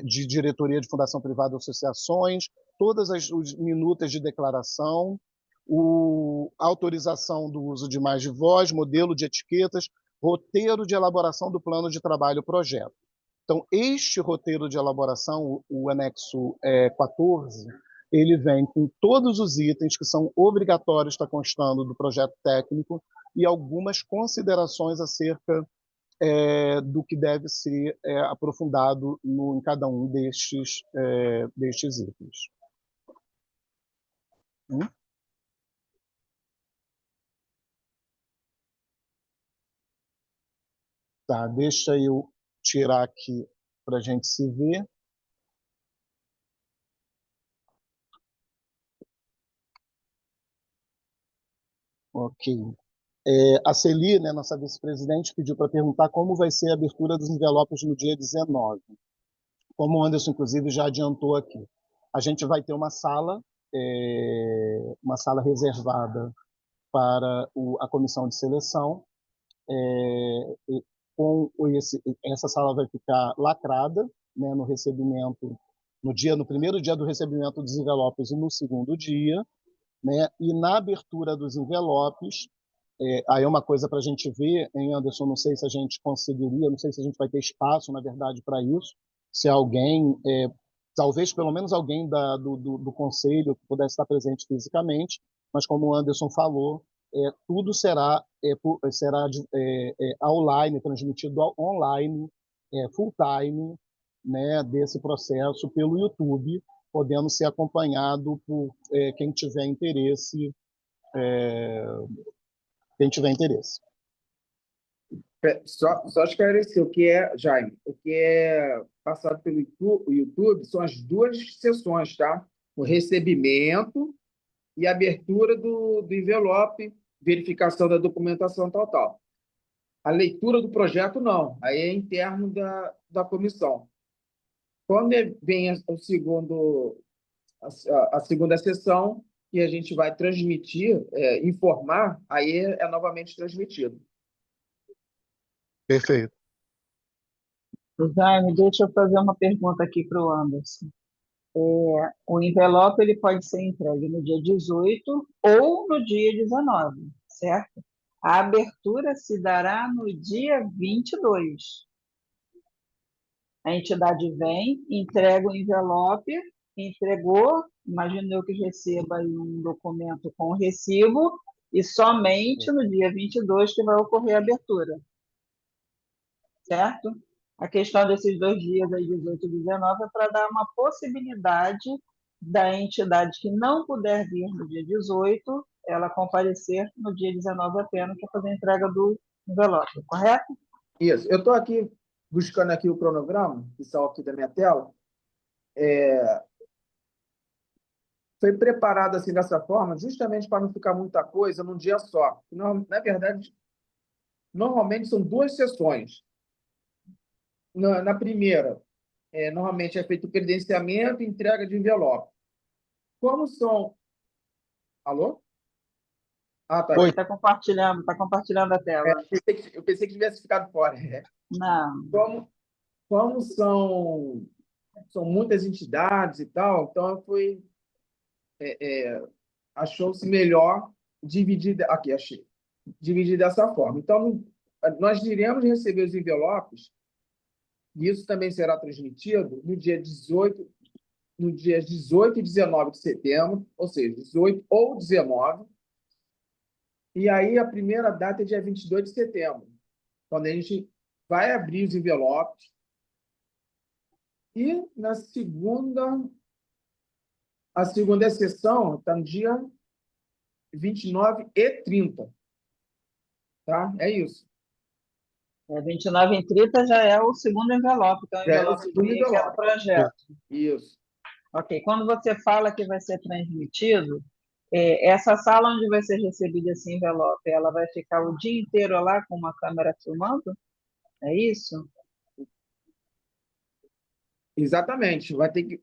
de diretoria de fundação privada ou associações, todas as minutas de declaração, autorização do uso de imagem e voz, modelo de etiquetas, roteiro de elaboração do plano de trabalho projeto. Então, este roteiro de elaboração, o anexo 14, ele vem com todos os itens que são obrigatórios estar constando do projeto técnico e algumas considerações acerca do que deve ser aprofundado em cada um destes itens. Tá, deixa eu tirar aqui para a gente se ver. Ok. A Celi, né, nossa vice-presidente, pediu para perguntar como vai ser a abertura dos envelopes no dia 19. Como o Anderson, inclusive, já adiantou aqui. A gente vai ter uma sala reservada para a comissão de seleção. Essa sala vai ficar lacrada, né, no recebimento, no primeiro dia do recebimento dos envelopes e no segundo dia, né, e na abertura dos envelopes, aí é uma coisa para a gente ver, hein, Anderson, não sei se a gente conseguiria, não sei se a gente vai ter espaço, na verdade, para isso, se alguém, talvez pelo menos alguém do conselho que pudesse estar presente fisicamente, mas como o Anderson falou, tudo será online, transmitido online, full time, né, desse processo pelo YouTube, podendo ser acompanhado por quem tiver interesse quem tiver interesse. Só esclarecer o que é, Jaime, o que é passado pelo YouTube são as duas sessões, tá? O recebimento e a abertura do envelope, verificação da documentação, tal. A leitura do projeto, não. Aí é interno da comissão. Quando vem a segunda sessão, que a gente vai transmitir, informar, aí é novamente transmitido. Perfeito. Jaime, deixa eu fazer uma pergunta aqui para o Anderson. O envelope ele pode ser entregue no dia 18 ou no dia 19, certo? A abertura se dará no dia 22. A entidade vem, entrega o envelope, entregou, imagino eu que receba aí um documento com o recibo, e somente no dia 22 que vai ocorrer a abertura. Certo? A questão desses 2 dias, aí, 18 e 19, é para dar uma possibilidade da entidade que não puder vir no dia 18, ela comparecer no dia 19 apenas para fazer a entrega do envelope, correto? Isso. Eu estou aqui buscando aqui o cronograma, que saiu aqui da minha tela. Foi preparado assim dessa forma, justamente para não ficar muita coisa num dia só. Na verdade, normalmente são 2 sessões. Na primeira, normalmente é feito o credenciamento e entrega de envelope. Como são... Alô? Ah, tá. Oi. Está compartilhando a tela. Eu pensei que tivesse ficado fora. Não. Como são muitas entidades e tal, então achou-se melhor dividir... Aqui, achei. Dividir dessa forma. Então, nós iremos receber os envelopes, e isso também será transmitido no dia 18 e 19 de setembro, ou seja, 18 ou 19. E aí a primeira data é dia 22 de setembro, quando a gente vai abrir os envelopes. E a segunda sessão está no dia 29 e 30. Tá? É isso. 29 e 30 já é o segundo envelope, então Já é o envelope segundo que é do envelope. projeto. Isso. Ok, quando você fala que vai ser transmitido, essa sala onde vai ser recebido esse envelope, ela vai ficar o dia inteiro lá com uma câmera filmando? É isso? Exatamente. Vai ter que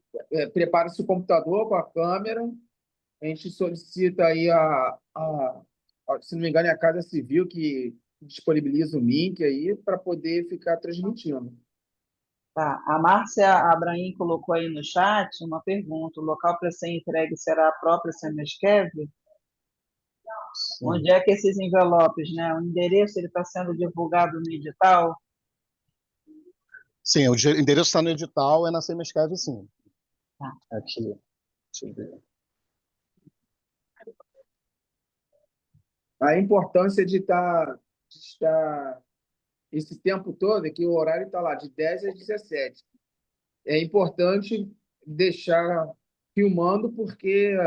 prepara-se o computador com a câmera. A gente solicita aí se não me engano, é a Casa Civil que disponibiliza o link aí para poder ficar transmitindo. Tá. A Márcia Abraim colocou aí no chat uma pergunta: o local para ser entregue será a própria Semesquev? Onde é que esses envelopes, né? O endereço ele está sendo divulgado no edital? Sim, o endereço está no edital, é na Semesquev, sim. Tá. Aqui. Deixa eu ver. A importância de estar esse tempo todo, que o horário está lá de 10 às 17. É importante deixar filmando, porque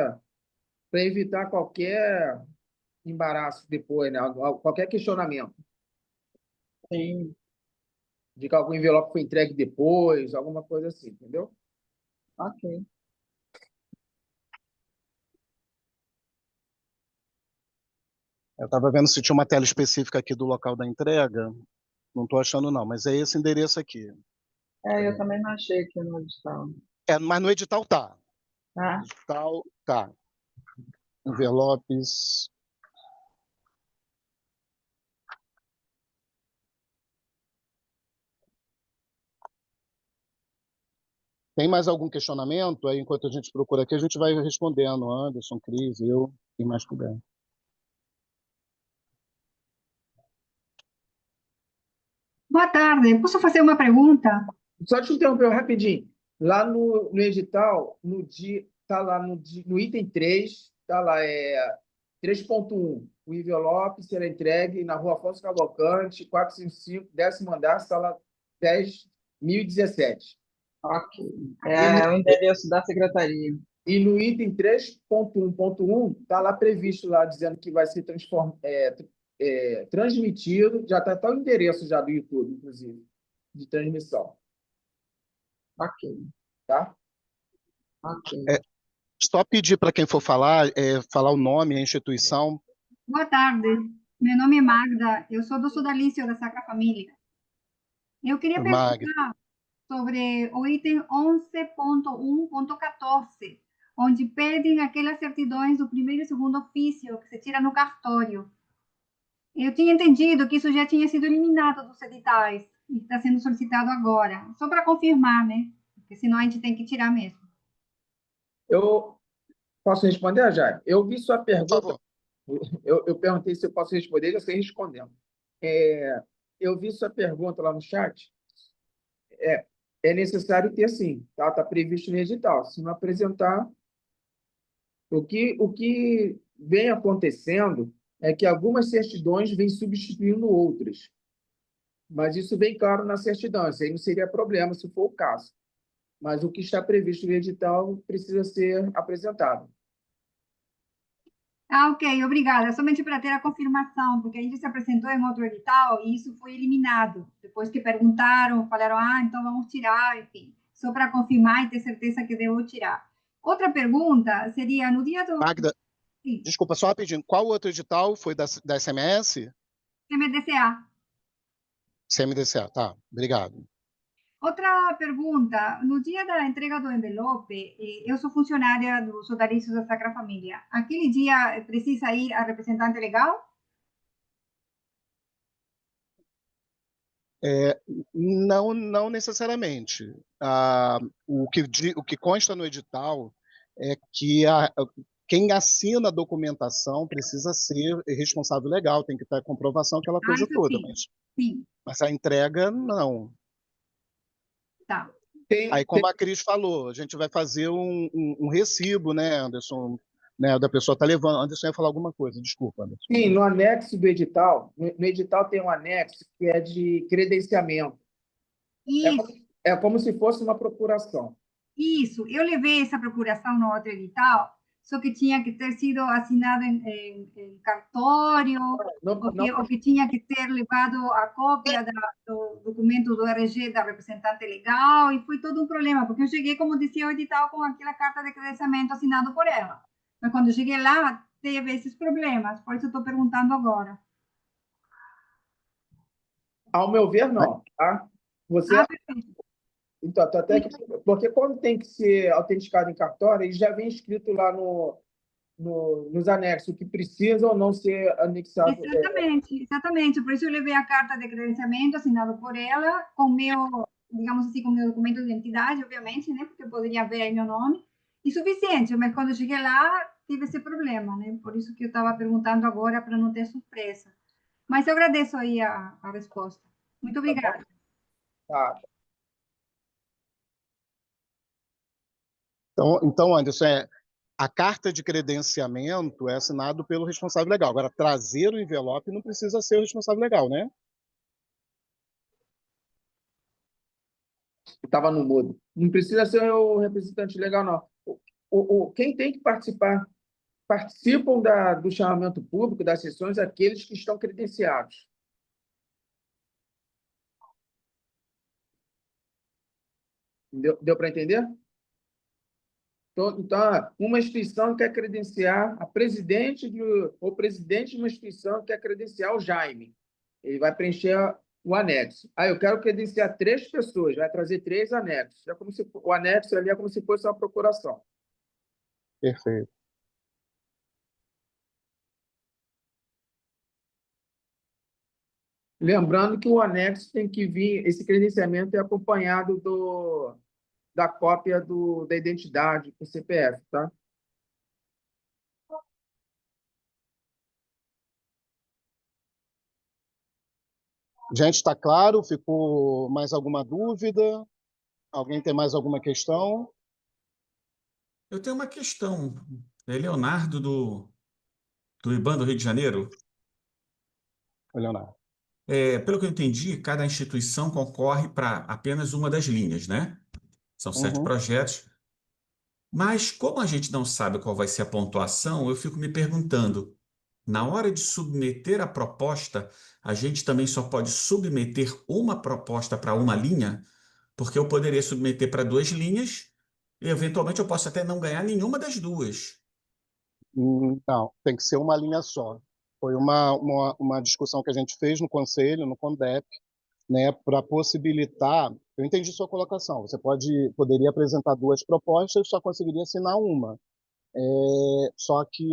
para evitar qualquer embaraço depois, né? Qualquer questionamento. Sim. De que algum envelope foi entregue depois, alguma coisa assim, entendeu? Ok. Eu estava vendo se tinha uma tela específica aqui do local da entrega. Não estou achando, não, mas é esse endereço aqui. Eu também não achei aqui no edital. Mas no edital tá. Tá? No edital tá. Envelopes. Tem mais algum questionamento? Aí, enquanto a gente procura aqui, a gente vai respondendo. Anderson, Cris, eu e mais puder. Boa tarde, posso fazer uma pergunta? Só te interromper rapidinho. Lá no edital, tá lá no item 3, tá lá, 3.1. O envelope será entregue na Rua Afonso Cavalcante, 455, 10º andar, sala 10.017. Ok. É o endereço da secretaria. E no item 3.1.1, está lá previsto, lá dizendo que vai ser transmitido, já está até o endereço já do YouTube, inclusive, de transmissão, Ok, tá? ok. Só pedir para quem for falar, falar o nome, a instituição. Boa tarde. Meu nome é Magda. Eu sou do Sodalício da Sacra Família. Eu queria Magda. perguntar sobre o item 11.1.14, onde pedem aquelas certidões do primeiro e segundo ofício que se tira no cartório. Eu tinha entendido que isso já tinha sido eliminado dos editais e está sendo solicitado agora. Só para confirmar, né? Porque senão a gente tem que tirar mesmo. Eu posso responder, Jair? Eu vi sua Por pergunta. favor. Eu perguntei se eu posso responder, já sei respondendo. Eu vi sua pergunta lá no chat. É necessário ter, sim, tá? Está previsto no edital. Se não apresentar, o que vem acontecendo é que algumas certidões vêm substituindo outras. Mas isso bem claro na certidão. Isso aí não seria problema se for o caso. Mas o que está previsto no edital precisa ser apresentado. Ah, ok, obrigada. Somente para ter a confirmação, porque a gente se apresentou em outro edital e isso foi eliminado. Depois que perguntaram, falaram, então vamos tirar, enfim. Só para confirmar e ter certeza que devo tirar. Outra pergunta seria, no dia do... Magda, Sim, desculpa, só rapidinho. Qual outro edital foi da SMS? MDCA. CMDCA, tá. Obrigado. Outra pergunta, no dia da entrega do envelope, eu sou funcionária do Sodalício da Sacra Família. Aquele dia precisa ir a representante legal? Não necessariamente. O que consta no edital é que quem assina a documentação precisa ser responsável legal, tem que ter a comprovação, aquela coisa Isso toda, sim, sim, mas a entrega, não. tá. Aí, como a Cris falou, a gente vai fazer um recibo, né, Anderson, né, da pessoa tá levando. Anderson ia falar alguma coisa, desculpa, Anderson. Sim, no anexo do edital, no edital tem um anexo que é de credenciamento. Isso. É como se fosse uma procuração. Isso, eu levei essa procuração no outro edital, só que tinha que ter sido assinado em cartório, ou que tinha que ter levado a cópia do documento do RG da representante legal, e foi todo um problema, porque eu cheguei, como dizia o edital, com aquela carta de credenciamento assinada por ela. Mas quando eu cheguei lá, teve esses problemas, por isso eu estou perguntando agora. Ao meu ver, não. Tá? Perfeito. Então, até que, porque quando tem que ser autenticado em cartório, ele já vem escrito lá nos anexos o que precisa ou não ser anexado. Exatamente. Por isso eu levei a carta de credenciamento assinada por ela, com meu, digamos assim, com meu documento de identidade, obviamente, né? Porque eu poderia ver aí meu nome. E suficiente, mas quando eu cheguei lá, tive esse problema, né? Por isso que eu estava perguntando agora, para não ter surpresa. Mas eu agradeço aí a resposta. Muito obrigada. Tá. Então, Anderson, a carta de credenciamento é assinado pelo responsável legal. Agora, trazer o envelope não precisa ser o responsável legal, né? Estava no mudo. Não precisa ser o representante legal, não. Quem tem que participam do chamamento público, das sessões, aqueles que estão credenciados. Deu para entender? Então, uma instituição quer credenciar o presidente de uma instituição quer credenciar o Jaime. Ele vai preencher o anexo. Eu quero credenciar 3 pessoas, vai trazer 3 anexos. O anexo ali é como se fosse uma procuração. Perfeito. Lembrando que o anexo tem que vir, esse credenciamento é acompanhado da cópia da identidade com CPF, tá? Gente, está claro? Ficou mais alguma dúvida? Alguém tem mais alguma questão? Eu tenho uma questão. É Leonardo do IBAN do Rio de Janeiro. Leonardo. Pelo que eu entendi, cada instituição concorre para apenas uma das linhas, né? São 7 projetos. Mas como a gente não sabe qual vai ser a pontuação, eu fico me perguntando, na hora de submeter a proposta, a gente também só pode submeter uma proposta para uma linha, porque eu poderia submeter para 2 linhas e, eventualmente, eu posso até não ganhar nenhuma das duas. Não, tem que ser uma linha só. Foi uma discussão que a gente fez no Conselho, no CONDEP, né, para possibilitar. Eu entendi sua colocação. Você poderia apresentar 2 propostas, só conseguiria assinar uma. Só que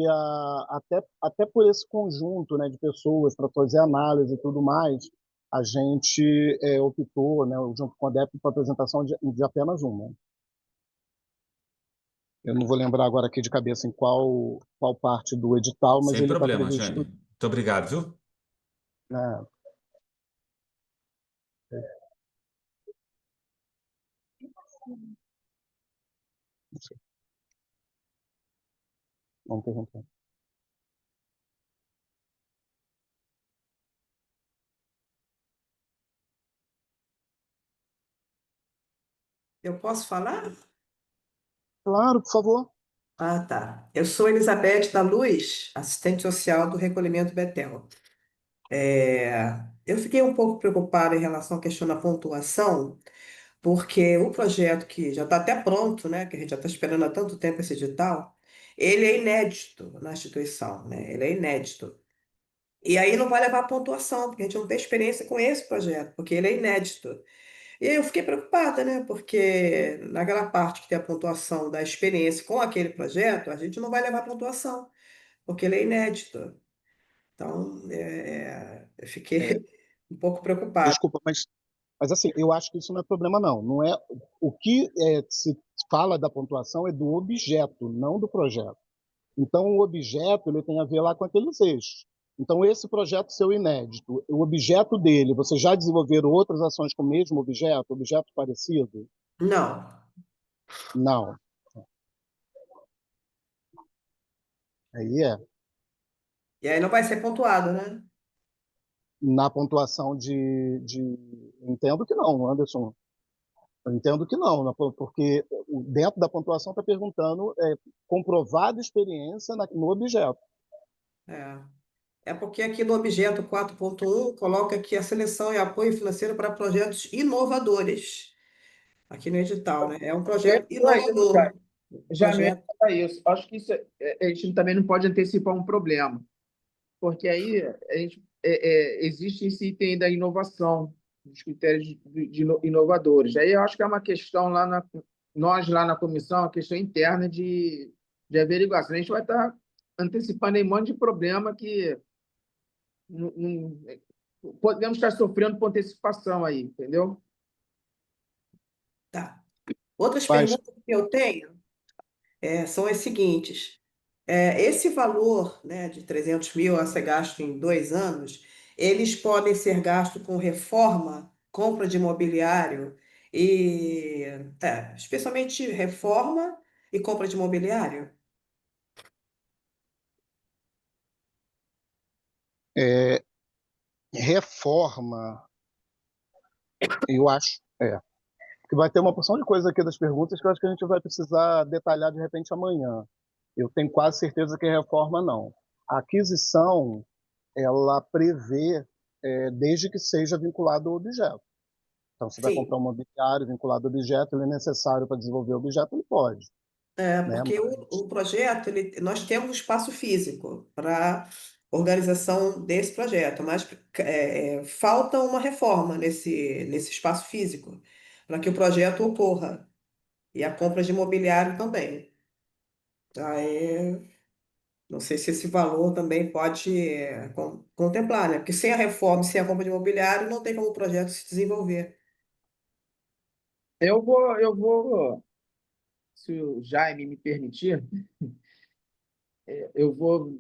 até por esse conjunto, né, de pessoas para fazer análise e tudo mais, a gente optou, né, junto com a DEP, para apresentação de apenas uma. Eu não vou lembrar agora aqui de cabeça em qual parte do edital, mas Sem ele está problema, previsto. Jane. Muito obrigado, viu? Né, não sei, vamos perguntar. Eu posso falar? Claro, por favor. Ah, tá. Eu sou Elizabeth da Luz, assistente social do Recolhimento Betel. Eu fiquei um pouco preocupada em relação à questão da pontuação, porque o projeto que já está até pronto, né, que a gente já está esperando há tanto tempo esse edital, ele é inédito na instituição, né? Ele é inédito. E aí não vai levar pontuação, porque a gente não tem experiência com esse projeto, porque ele é inédito. E aí eu fiquei preocupada, né? Porque naquela parte que tem a pontuação da experiência com aquele projeto, a gente não vai levar pontuação, porque ele é inédito. Então, eu fiquei É, um pouco preocupada. desculpa, mas assim, eu acho que isso não é problema, não. Não é o que se fala da pontuação é do objeto, não do projeto. Então, o objeto ele tem a ver lá com aqueles eixos. Então, esse projeto seu inédito, o objeto dele, vocês já desenvolveram outras ações com o mesmo objeto parecido? Não. Não. Aí E aí não vai ser pontuado, né? na pontuação Entendo que não, Anderson. Eu entendo que não, né, porque dentro da pontuação está perguntando comprovada experiência no objeto. É. É porque aqui no objeto 4.1 coloca aqui a seleção e apoio financeiro para projetos inovadores. Aqui no edital, né? É um projeto inovador. Já me Projeto. falar isso. Acho que a gente também não pode antecipar um problema, porque aí existe esse item da inovação, dos critérios inovadores. Aí eu acho que é uma questão nós lá na comissão, uma questão interna de averiguação. A gente vai estar antecipando aí um monte de problema que podemos estar sofrendo por antecipação aí, entendeu? Tá. Outras Mas perguntas que eu tenho são as seguintes. Esse valor, né, de 300 mil a ser gasto em 2 anos, eles podem ser gastos com reforma, compra de imobiliário e, especialmente reforma e compra de imobiliário? reforma, eu acho, que vai ter uma porção de coisas aqui das perguntas que eu acho que a gente vai precisar detalhar de repente amanhã. Eu tenho quase certeza que reforma não. A aquisição, ela prevê, desde que seja vinculado ao objeto. Então, se vai Sim. comprar um mobiliário vinculado ao objeto, ele é necessário para desenvolver o objeto, ele pode. Né? Porque o projeto, nós temos um espaço físico para organização desse projeto, mas falta uma reforma nesse espaço físico para que o projeto ocorra e a compra de imobiliário também. Aí, não sei se esse valor também pode contemplar, né? Porque sem a reforma, sem a compra de imobiliário, não tem como o projeto se desenvolver. Eu vou, se o Jaime me permitir, eu vou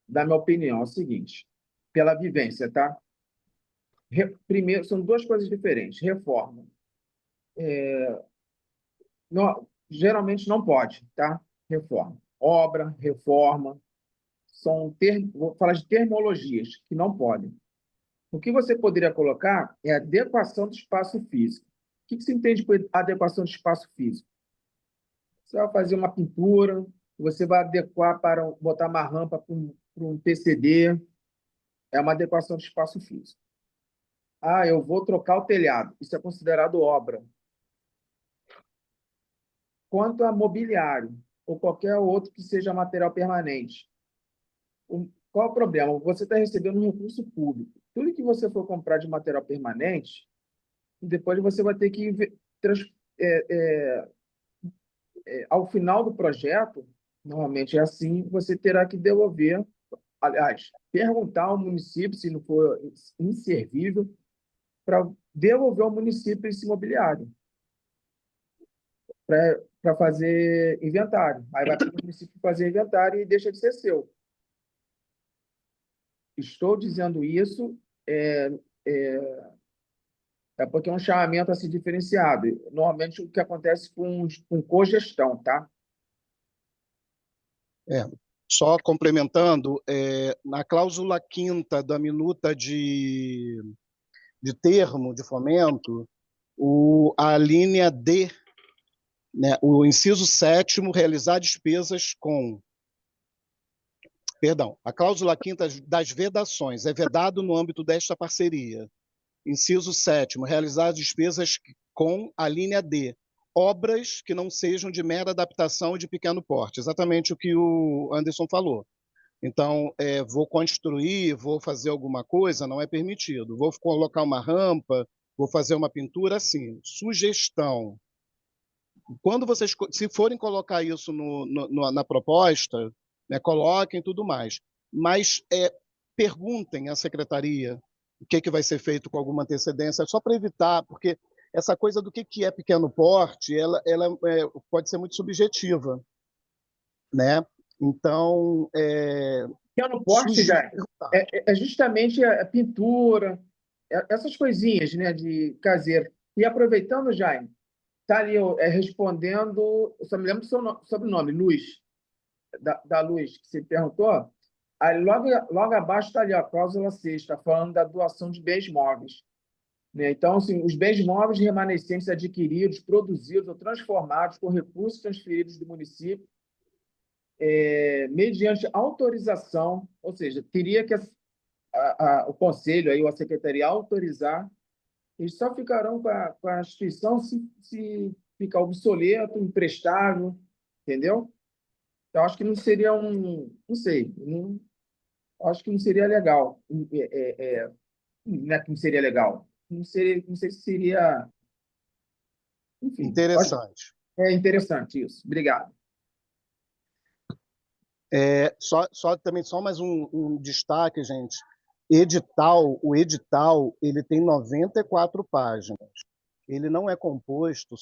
dar minha opinião. É o seguinte, pela vivência, tá? Primeiro, são duas coisas diferentes. Reforma. Geralmente não pode, tá? Reforma. Obra, reforma, vou falar de termologias que não podem. O que você poderia colocar é adequação do espaço físico. O que você entende por adequação do espaço físico? Você vai fazer uma pintura, você vai adequar para botar uma rampa para um um PCD, é uma adequação de espaço físico. Ah, eu vou trocar o telhado, isso é considerado obra. Quanto a mobiliário, ou qualquer outro que seja material permanente, qual é o problema? Você está recebendo um recurso público. Tudo que você for comprar de material permanente, depois você vai ter que ao final do projeto, normalmente é assim, você terá que devolver, aliás, perguntar ao município, se não for inservível, para devolver ao município esse imobiliário, para fazer inventário. Aí vai para o município fazer inventário e deixa de ser seu. Estou dizendo isso porque é um chamamento assim diferenciado. Normalmente o que acontece com cogestão, tá? Só complementando, na cláusula 5ª da minuta de termo de fomento, a linha D, né, o inciso 7º, realizar despesas com... Perdão, a cláusula 5ª das vedações é vedado no âmbito desta parceria. Inciso 7º, realizar despesas com a linha D, obras que não sejam de mera adaptação e de pequeno porte, exatamente o que o Anderson falou. Então, vou construir, vou fazer alguma coisa, não é permitido. Vou colocar uma rampa, vou fazer uma pintura, sim. Sugestão. Quando vocês, se forem colocar isso na proposta, né, coloquem tudo mais. Mas perguntem à secretaria o que vai ser feito com alguma antecedência, só para evitar, porque essa coisa do que é pequeno porte, ela pode ser muito subjetiva, né? Então, pequeno porte, já é justamente a pintura, essas coisinhas, né, de caseiro. E aproveitando, Jaime, está ali respondendo, eu só me lembro do seu sobrenome, Luz, da Luz, que você perguntou. Aí, logo abaixo está ali a cláusula 6, está falando da doação de bens móveis. Né? Então, assim, os bens móveis remanescentes adquiridos, produzidos ou transformados com recursos transferidos do município, mediante autorização, ou seja, teria que o conselho aí, ou a secretaria autorizar, eles só ficarão com a instituição se ficar obsoleto, imprestável, entendeu? Eu acho que não seria não sei, acho que não seria legal. Não é que não seria legal. Não sei se seria... Enfim, interessante. É interessante isso. Obrigado. Também só mais um destaque, gente. O edital, ele tem 94 páginas. Ele não é composto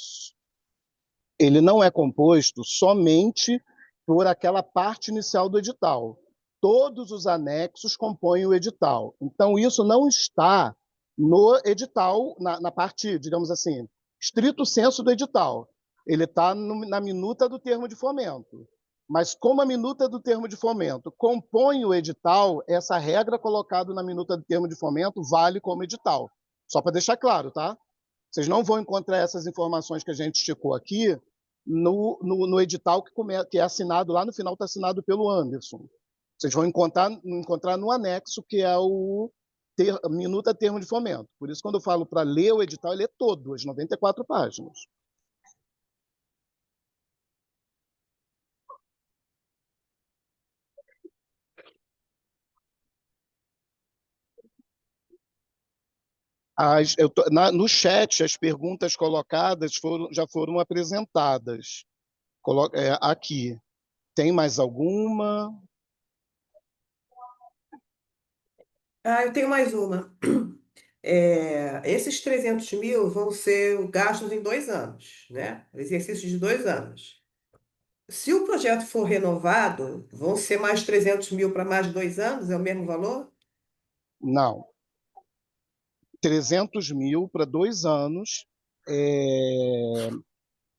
somente por aquela parte inicial do edital. Todos os anexos compõem o edital. Então, isso não está no edital, na parte, digamos assim, estrito sensu do edital. Ele está na minuta do termo de fomento. Mas como a minuta do termo de fomento compõe o edital, essa regra colocada na minuta do termo de fomento vale como edital. Só para deixar claro, tá? Vocês não vão encontrar essas informações que a gente esticou aqui no edital que é assinado, lá no final está assinado pelo Anderson. Vocês vão encontrar no anexo, que é a minuta termo de fomento. Por isso, quando eu falo para ler o edital, ele é todo, as 94 páginas. No chat, as perguntas colocadas já foram apresentadas. Aqui. Tem mais alguma? Eu tenho mais uma. Esses 300 mil vão ser gastos em 2 anos, né? Exercício de 2 anos. Se o projeto for renovado, vão ser mais 300 mil para mais de 2 anos? É o mesmo valor? Não. 300 mil para 2 anos.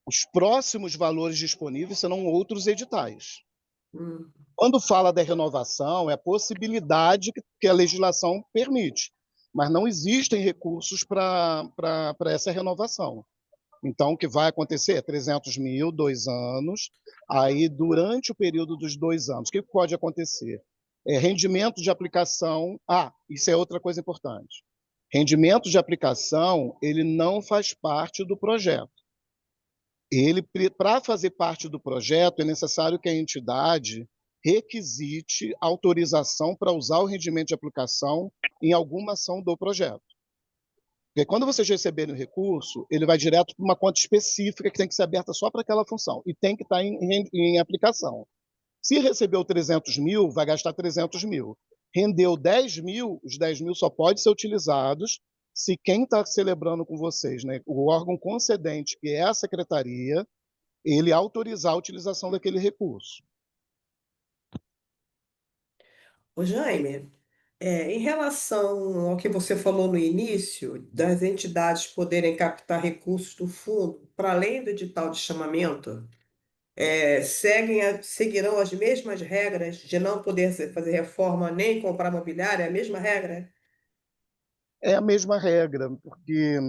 Os próximos valores disponíveis serão outros editais. Quando fala da renovação, é a possibilidade que a legislação permite, mas não existem recursos para essa renovação. Então, o que vai acontecer é 300 mil, 2 anos. Aí, durante o período dos 2 anos, o que pode acontecer? Rendimento de aplicação... isso é outra coisa importante. Rendimento de aplicação, ele não faz parte do projeto. Para fazer parte do projeto, é necessário que a entidade requisite autorização para usar o rendimento de aplicação em alguma ação do projeto. Porque quando vocês receberem o recurso, ele vai direto para uma conta específica que tem que ser aberta só para aquela função e tem que estar em aplicação. Se recebeu 300 mil, vai gastar 300 mil. Rendeu 10 mil, os 10 mil só podem ser utilizados se quem está celebrando com vocês, né, o órgão concedente, que é a secretaria, ele autorizar a utilização daquele recurso. Ô, Jaime, em relação ao que você falou no início, das entidades poderem captar recursos do fundo, para além do edital de chamamento, seguirão as mesmas regras de não poder fazer reforma nem comprar mobiliário? É a mesma regra? É a mesma regra, porque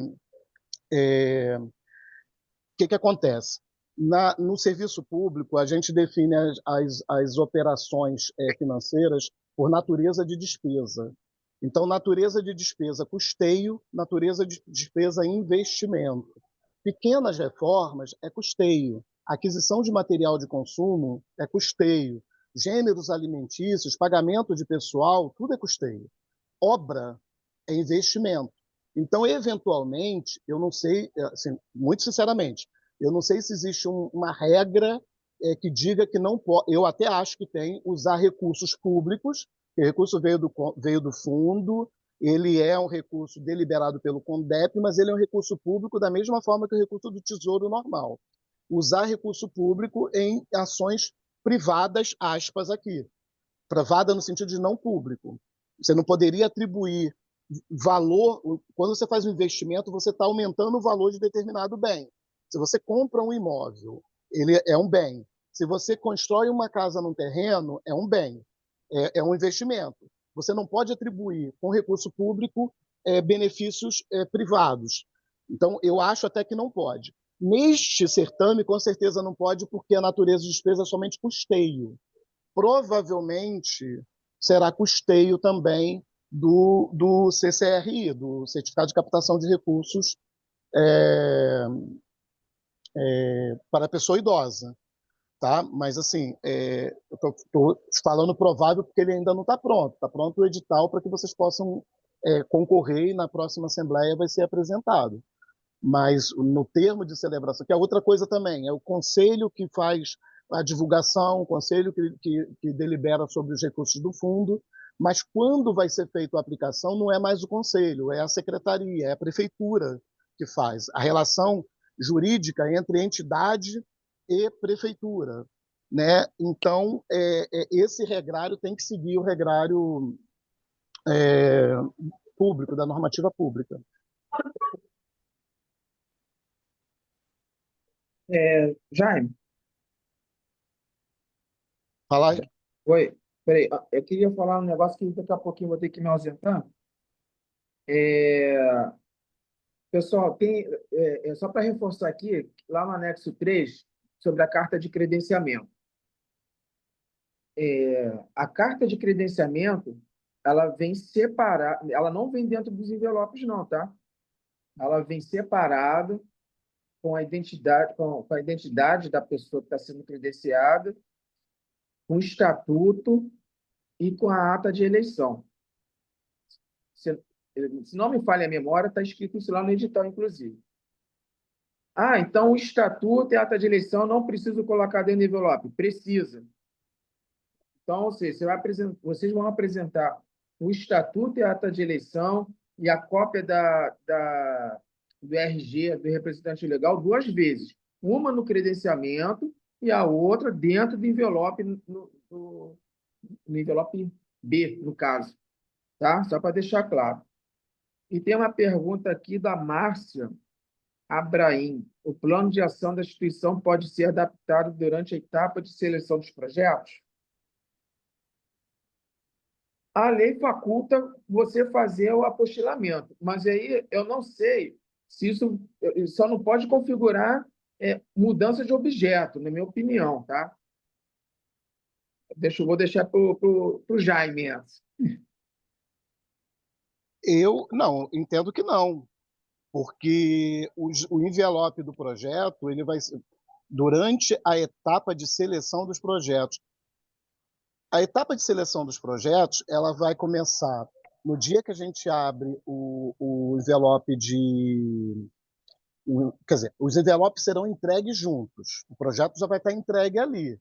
o que acontece? No serviço público, a gente define as operações financeiras por natureza de despesa. Então, natureza de despesa, custeio; natureza de despesa, investimento. Pequenas reformas é custeio. Aquisição de material de consumo é custeio. Gêneros alimentícios, pagamento de pessoal, tudo é custeio. Obra é investimento. Então, eventualmente, eu não sei, assim, muito sinceramente, eu não sei se existe uma regra que diga que não pode, eu até acho que tem, usar recursos públicos, que o recurso veio do fundo, ele é um recurso deliberado pelo CONDEP, mas ele é um recurso público da mesma forma que o recurso do Tesouro normal. Usar recurso público em ações privadas, aspas aqui. Privada no sentido de não público. Você não poderia atribuir valor... Quando você faz um investimento, você está aumentando o valor de determinado bem. Se você compra um imóvel, ele é um bem. Se você constrói uma casa num terreno, é um bem. É um investimento. Você não pode atribuir com recurso público benefícios privados. Então, eu acho até que não pode. Neste certame, com certeza não pode, porque a natureza de despesa é somente custeio. Provavelmente será custeio também do CCRI, do Certificado de Captação de Recursos para a pessoa idosa. Tá? Mas, assim, eu estou falando provável porque ele ainda não está pronto. Está pronto o edital para que vocês possam concorrer e na próxima Assembleia vai ser apresentado. Mas no termo de celebração, que é outra coisa também, é o conselho que faz a divulgação, o conselho que delibera sobre os recursos do fundo, mas quando vai ser feita a aplicação não é mais o conselho, é a secretaria, é a prefeitura que faz. A relação jurídica entre entidade e prefeitura, né? Então, esse regrário tem que seguir o regrário público, da normativa pública. Jaime, Falar? oi, peraí, eu queria falar um negócio que daqui a pouquinho eu vou ter que me ausentar. Pessoal, só para reforçar aqui, lá no anexo 3, sobre a carta de credenciamento. A carta de credenciamento, ela vem separada, ela não vem dentro dos envelopes, não, tá? Ela vem separada com a identidade da pessoa que está sendo credenciada, com o estatuto e com a ata de eleição. Se não me falha a memória, está escrito isso lá no edital, inclusive. Então o estatuto e a ata de eleição não preciso colocar dentro do envelope. Precisa. Então, ou seja, vocês vão apresentar o estatuto e a ata de eleição e a cópia do RG, do representante legal, 2 vezes. Uma no credenciamento e a outra dentro do envelope, no envelope B, no caso. Tá? Só para deixar claro. E tem uma pergunta aqui da Márcia Abraim. O plano de ação da instituição pode ser adaptado durante a etapa de seleção dos projetos? A lei faculta você fazer o apostilamento, mas aí eu não sei se isso só não pode configurar mudança de objeto, na minha opinião, tá? Vou deixar para o Jaime essa. Eu não entendo que não, porque o envelope do projeto ele vai ser durante a etapa de seleção dos projetos. A etapa de seleção dos projetos ela vai começar no dia que a gente abre o envelope quer dizer, os envelopes serão entregues juntos. O projeto já vai estar entregue ali.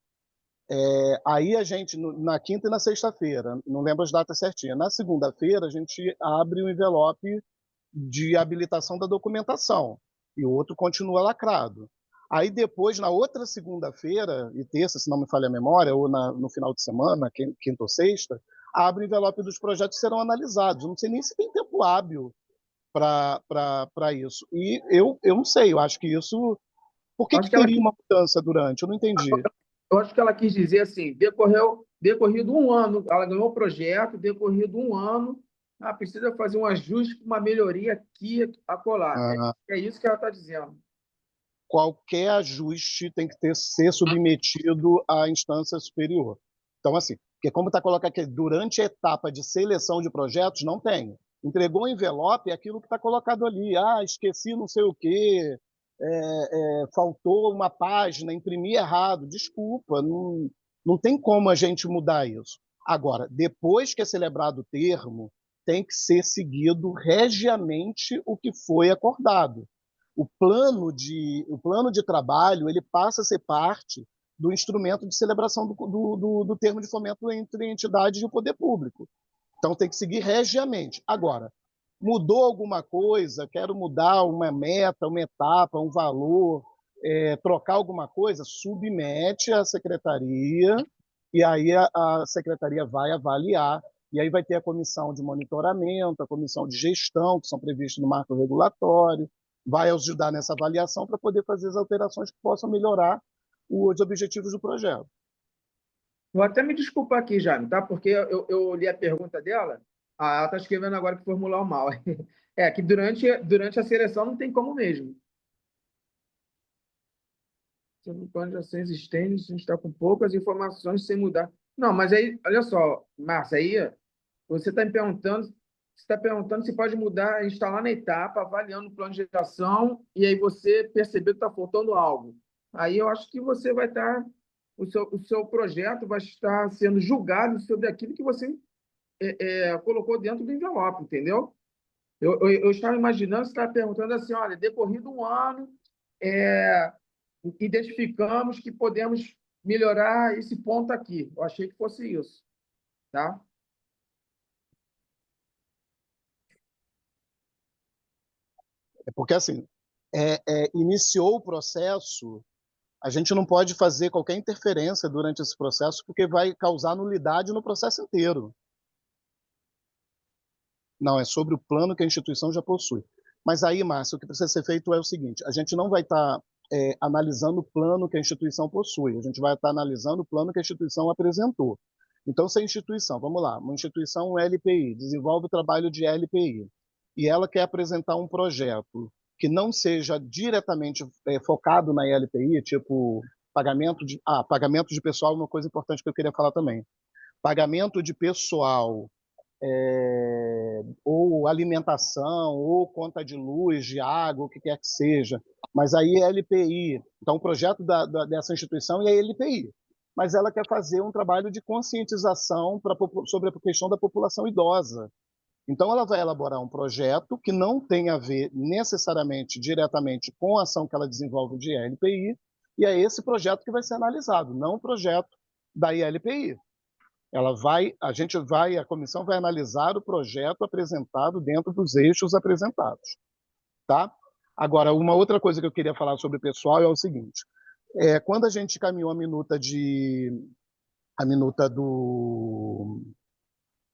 Aí a gente, na quinta e na sexta-feira, não lembro as datas certinhas, na segunda-feira a gente abre o envelope de habilitação da documentação e o outro continua lacrado. Aí depois, na outra segunda-feira e terça, se não me falha a memória, ou no final de semana, quinta ou sexta, abre o envelope dos projetos que serão analisados. Eu não sei nem se tem tempo hábil para isso. E eu não sei, eu acho que isso... Por que teria uma mudança durante? Eu não entendi. Eu acho que ela quis dizer assim, decorrido um ano, ela ganhou o projeto, decorrido um ano, precisa fazer um ajuste, uma melhoria aqui, acolá. É isso que ela está dizendo. Qualquer ajuste tem que ser submetido à instância superior. Então, assim, porque como está colocado aqui, durante a etapa de seleção de projetos, não tem. Entregou o envelope, é aquilo que está colocado ali. Esqueci não sei o quê, faltou uma página, imprimi errado. Desculpa, não tem como a gente mudar isso. Agora, depois que é celebrado o termo, tem que ser seguido regiamente o que foi acordado. O plano de trabalho ele passa a ser parte do instrumento de celebração do termo de fomento entre entidades e o poder público. Então, tem que seguir regiamente. Agora, mudou alguma coisa, quero mudar uma meta, uma etapa, um valor, trocar alguma coisa, submete à secretaria e aí a secretaria vai avaliar. E aí vai ter a comissão de monitoramento, a comissão de gestão, que são previstas no marco regulatório, vai ajudar nessa avaliação para poder fazer as alterações que possam melhorar os objetivos do projeto. Vou até me desculpar aqui, Jaime, tá? Porque eu li a pergunta dela, ela está escrevendo agora que formular mal. Que durante a seleção não tem como mesmo. Sobre o plano de ação existente, a gente está com poucas informações sem mudar. Não, mas aí, olha só, Márcia, aí você está perguntando se pode mudar, a gente está lá na etapa, avaliando o plano de ação, e aí você percebeu que está faltando algo. Aí eu acho que você vai estar... O seu projeto vai estar sendo julgado sobre aquilo que você colocou dentro do envelope, entendeu? Eu estava imaginando, você estava perguntando assim, olha, decorrido um ano, identificamos que podemos melhorar esse ponto aqui. Eu achei que fosse isso, tá? Porque, assim, iniciou o processo, a gente não pode fazer qualquer interferência durante esse processo, porque vai causar nulidade no processo inteiro. Não, é sobre o plano que a instituição já possui. Mas aí, Márcio, o que precisa ser feito é o seguinte, a gente não vai estar analisando o plano que a instituição possui, a gente vai estar analisando o plano que a instituição apresentou. Então, se a instituição, vamos lá, uma instituição LPI, desenvolve o trabalho de LPI, e ela quer apresentar um projeto que não seja diretamente focado na LPI, tipo pagamento de pessoal, uma coisa importante que eu queria falar também. Pagamento de pessoal, ou alimentação, ou conta de luz, de água, o que quer que seja. Mas aí é LPI. Então, o projeto dessa instituição é LPI. Mas ela quer fazer um trabalho de conscientização sobre a questão da população idosa. Então, ela vai elaborar um projeto que não tem a ver necessariamente, diretamente, com a ação que ela desenvolve de ILPI, e é esse projeto que vai ser analisado, não o projeto da ILPI. A comissão vai analisar o projeto apresentado dentro dos eixos apresentados. Tá? Agora, uma outra coisa que eu queria falar sobre o pessoal é o seguinte, quando a gente caminhou a minuta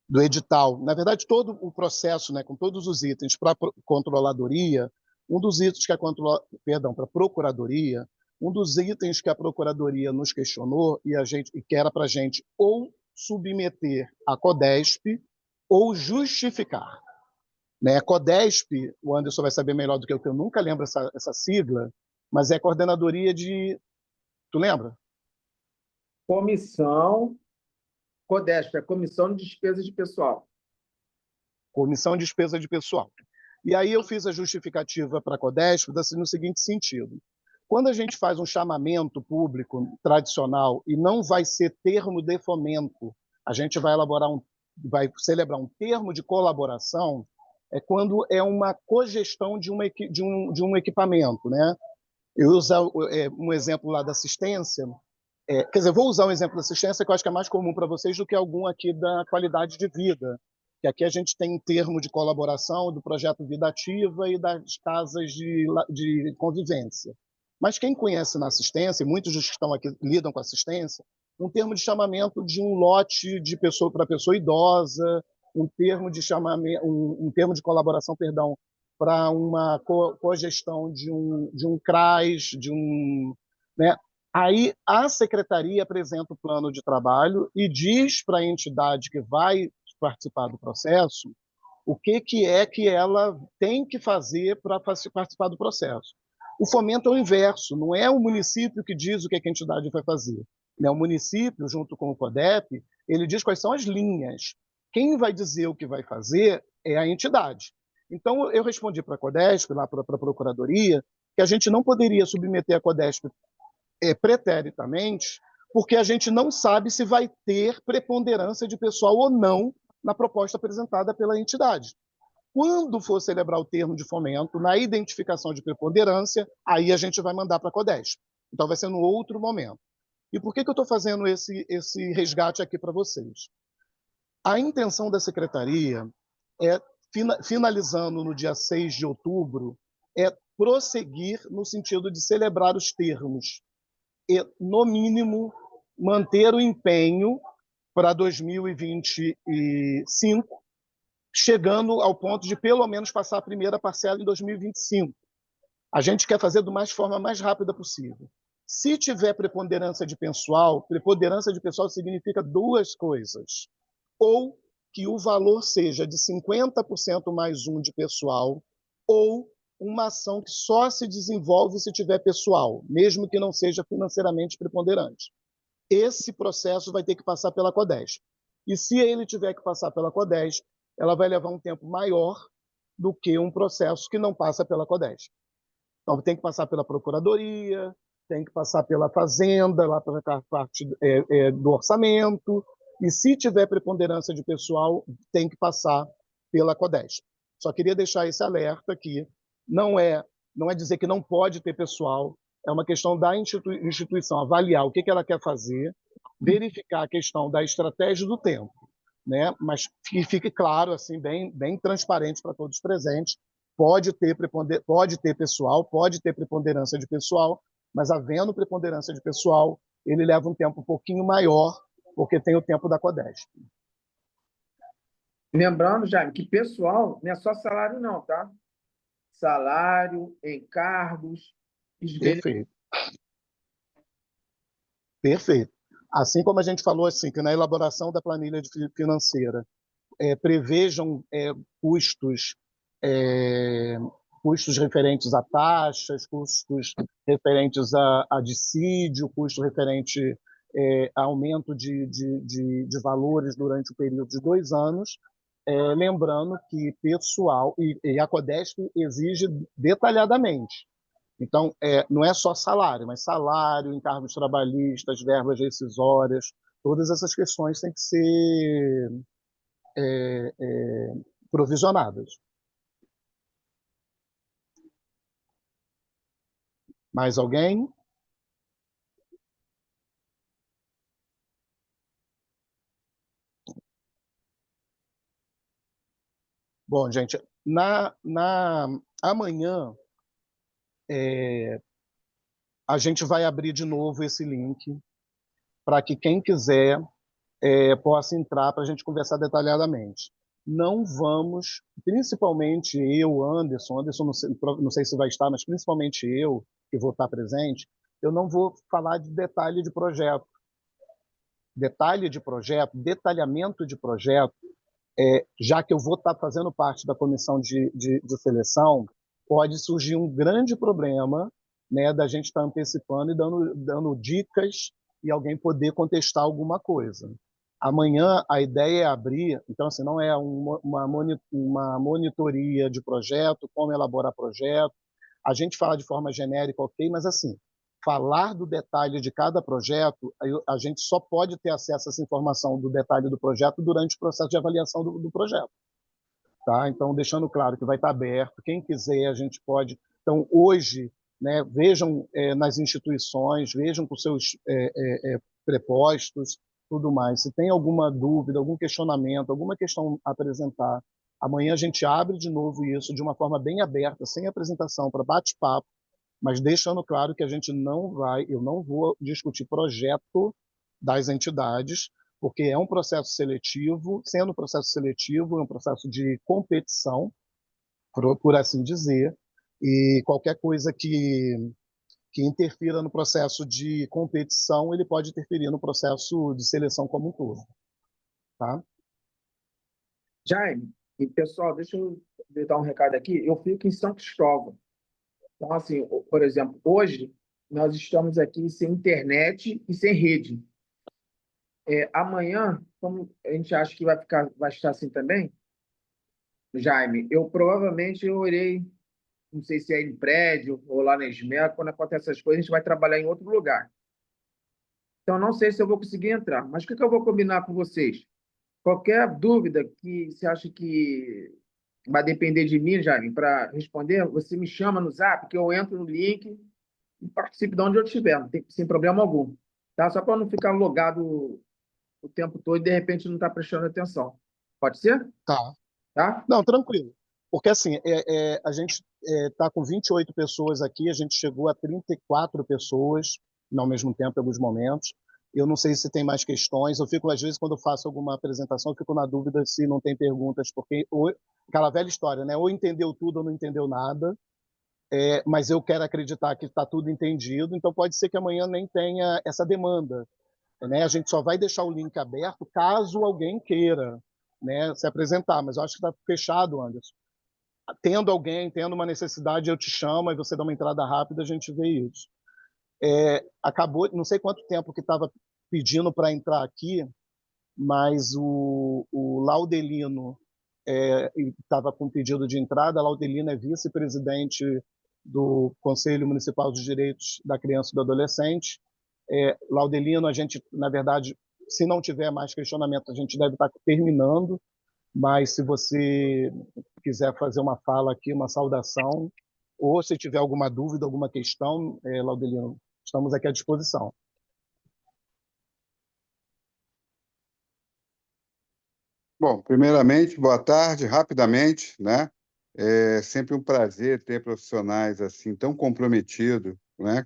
do edital, na verdade, todo o processo, né, com todos os itens para a controladoria, um dos itens que para a procuradoria, um dos itens que a procuradoria nos questionou e que era para a gente ou submeter a CODESP ou justificar. Né? CODESP, o Anderson vai saber melhor do que eu nunca lembro essa sigla, mas é Coordenadoria de... Tu lembra? Comissão CODESP, é Comissão de Despesas de Pessoal. Comissão de Despesa de Pessoal. E aí eu fiz a justificativa para a CODESP no seguinte sentido. Quando a gente faz um chamamento público tradicional e não vai ser termo de fomento, a gente vai celebrar um termo de colaboração, é quando é uma cogestão de um equipamento, né? Eu uso um exemplo lá da assistência, quer dizer, vou usar um exemplo da assistência que eu acho que é mais comum para vocês do que algum aqui da qualidade de vida, que aqui a gente tem um termo de colaboração do projeto Vida Ativa e das casas de convivência. Mas quem conhece na assistência, e muitos dos que estão aqui lidam com assistência, um termo de chamamento de um lote de pessoa para pessoa idosa, um termo de colaboração, perdão, para uma cogestão de um CRAS, né? Aí a secretaria apresenta o plano de trabalho e diz para a entidade que vai participar do processo o que é que ela tem que fazer para participar do processo. O fomento é o inverso, não é o município que diz o que a entidade vai fazer. Né? O município, junto com o CODEP, ele diz quais são as linhas. Quem vai dizer o que vai fazer é a entidade. Então, eu respondi para a CODESP, lá para a Procuradoria, que a gente não poderia submeter a CODESP preteritamente, porque a gente não sabe se vai ter preponderância de pessoal ou não na proposta apresentada pela entidade. Quando for celebrar o termo de fomento, na identificação de preponderância, aí a gente vai mandar para a CODESP. Então, vai ser no outro momento. E por que eu estou fazendo esse resgate aqui para vocês? A intenção da secretaria é, finalizando no dia 6 de outubro, é prosseguir no sentido de celebrar os termos e, no mínimo, manter o empenho para 2025, chegando ao ponto de, pelo menos, passar a primeira parcela em 2025. A gente quer fazer de forma mais rápida possível. Se tiver preponderância de pessoal significa duas coisas. Ou que o valor seja de 50% mais um de pessoal, ou uma ação que só se desenvolve se tiver pessoal, mesmo que não seja financeiramente preponderante. Esse processo vai ter que passar pela CODESP. E se ele tiver que passar pela CODESP, ela vai levar um tempo maior do que um processo que não passa pela CODESP. Então, tem que passar pela Procuradoria, tem que passar pela Fazenda, lá para a parte do orçamento, e se tiver preponderância de pessoal, tem que passar pela CODESP. Só queria deixar esse alerta aqui. Não é dizer que não pode ter pessoal, é uma questão da instituição avaliar o que ela quer fazer, verificar a questão da estratégia do tempo, né? Mas que fique claro, assim, bem transparente para todos os presentes, pode ter pessoal, pode ter preponderância de pessoal, mas havendo preponderância de pessoal, ele leva um tempo um pouquinho maior, porque tem o tempo da CODESP. Lembrando, Jaime, que pessoal não é só salário não, tá? Salário, encargos... Perfeito. Perfeito. Assim como a gente falou assim, que na elaboração da planilha financeira prevejam custos referentes a taxas, custos referentes a dissídio, custo referente a aumento de valores durante o período de 2 anos, lembrando que pessoal, e a CODESP exige detalhadamente. Então, não é só salário, mas salário, encargos trabalhistas, verbas rescisórias, todas essas questões têm que ser provisionadas. Mais alguém? Bom, gente, amanhã a gente vai abrir de novo esse link para que quem quiser possa entrar para a gente conversar detalhadamente. Não vamos, principalmente eu, Anderson não sei se vai estar, mas principalmente eu, que vou estar presente, eu não vou falar de detalhe de projeto. Detalhamento de projeto, já que eu vou estar fazendo parte da comissão de seleção, pode surgir um grande problema, né, da gente estar antecipando e dando dicas e alguém poder contestar alguma coisa. Amanhã a ideia é abrir, então assim, não é uma monitoria de projeto, como elaborar projeto. A gente fala de forma genérica, ok, mas assim, falar do detalhe de cada projeto, a gente só pode ter acesso a essa informação do detalhe do projeto durante o processo de avaliação do projeto. Tá? Então, deixando claro que vai estar aberto, quem quiser, a gente pode. Então, hoje, né, vejam nas instituições, vejam com seus prepostos, tudo mais. Se tem alguma dúvida, algum questionamento, alguma questão a apresentar, amanhã a gente abre de novo isso de uma forma bem aberta, sem apresentação, para bate-papo, mas deixando claro que a gente eu não vou discutir projeto das entidades, porque é um processo seletivo, sendo um processo seletivo, é um processo de competição, por assim dizer, e qualquer coisa que interfira no processo de competição, ele pode interferir no processo de seleção como um todo. Tá? Jaime, e pessoal, deixa eu dar um recado aqui. Eu fico em São Cristóvão. Então, assim, por exemplo, hoje nós estamos aqui sem internet e sem rede. Amanhã, como a gente acha que vai estar assim também, Jaime, eu provavelmente irei, não sei se é em prédio ou lá na Esmera, quando acontece essas coisas, a gente vai trabalhar em outro lugar. Então, não sei se eu vou conseguir entrar, mas o que eu vou combinar com vocês? Qualquer dúvida que você acha que vai depender de mim, Jaime, para responder, você me chama no Zap, que eu entro no link e participo de onde eu estiver, sem problema algum. Tá? Só para não ficar logado o tempo todo e, de repente, não estar prestando atenção. Pode ser? Tá. Tá? Não, tranquilo. Porque assim, a gente está com 28 pessoas aqui, a gente chegou a 34 pessoas ao mesmo tempo, em alguns momentos. Eu não sei se tem mais questões. Eu fico, às vezes, quando eu faço alguma apresentação, eu fico na dúvida se não tem perguntas, porque aquela velha história, né? Ou entendeu tudo ou não entendeu nada. Mas eu quero acreditar que está tudo entendido, então pode ser que amanhã nem tenha essa demanda. Né? A gente só vai deixar o link aberto caso alguém queira, né, se apresentar, mas eu acho que está fechado, Anderson. Tendo alguém, tendo uma necessidade, eu te chamo, e você dá uma entrada rápida, a gente vê isso. Acabou, não sei quanto tempo que estava pedindo para entrar aqui, mas o Laudelino estava com pedido de entrada. Laudelino é vice-presidente do Conselho Municipal de Direitos da Criança e do Adolescente. Laudelino, a gente, na verdade, se não tiver mais questionamento, a gente deve estar terminando, mas se você quiser fazer uma fala aqui, uma saudação, ou se tiver alguma dúvida, alguma questão, Laudelino, estamos aqui à disposição. Bom, primeiramente, boa tarde, rapidamente, né? É sempre um prazer ter profissionais assim tão comprometidos, né,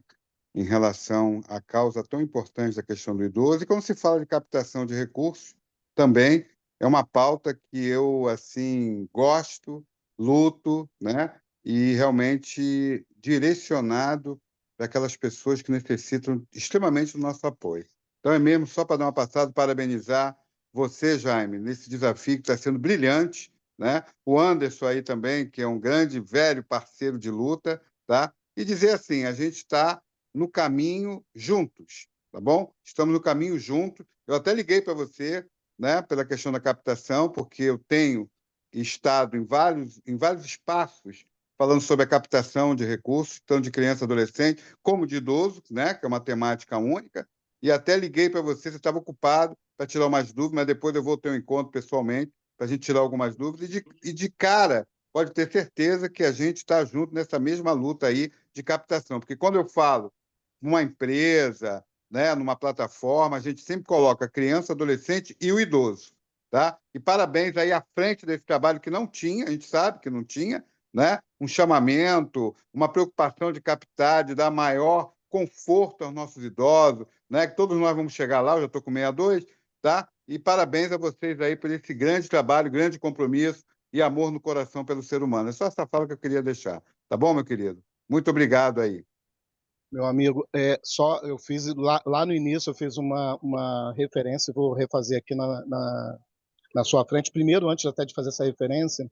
em relação à causa tão importante da questão do idoso. E quando se fala de captação de recursos, também é uma pauta que eu assim gosto, luto, né? E realmente direcionado para aquelas pessoas que necessitam extremamente do nosso apoio. Então é mesmo só para dar uma passada, parabenizar você, Jaime, nesse desafio que está sendo brilhante, né? O Anderson aí também, que é um grande, velho parceiro de luta, tá? E dizer assim, a gente está no caminho juntos, tá bom? Estamos no caminho juntos. Eu até liguei para você, né, pela questão da captação, porque eu tenho estado em vários espaços falando sobre a captação de recursos, tanto de criança e adolescente, como de idoso, né, que é uma temática única, e até liguei para você estava ocupado para tirar umas dúvidas, mas depois eu vou ter um encontro pessoalmente para a gente tirar algumas dúvidas, e de cara, pode ter certeza que a gente está junto nessa mesma luta aí de captação, porque quando eu falo numa empresa, né, numa plataforma, a gente sempre coloca a criança, adolescente e o idoso, tá? E parabéns aí à frente desse trabalho que não tinha, a gente sabe que não tinha, né? Um chamamento, uma preocupação de captar, de dar maior conforto aos nossos idosos, né? Que todos nós vamos chegar lá, eu já estou com 62, tá? E parabéns a vocês aí por esse grande trabalho, grande compromisso e amor no coração pelo ser humano. É só essa fala que eu queria deixar, tá bom, meu querido? Muito obrigado aí. Meu amigo, eu fiz lá no início, eu fiz uma referência, vou refazer aqui na sua frente. Primeiro, antes até de fazer essa referência,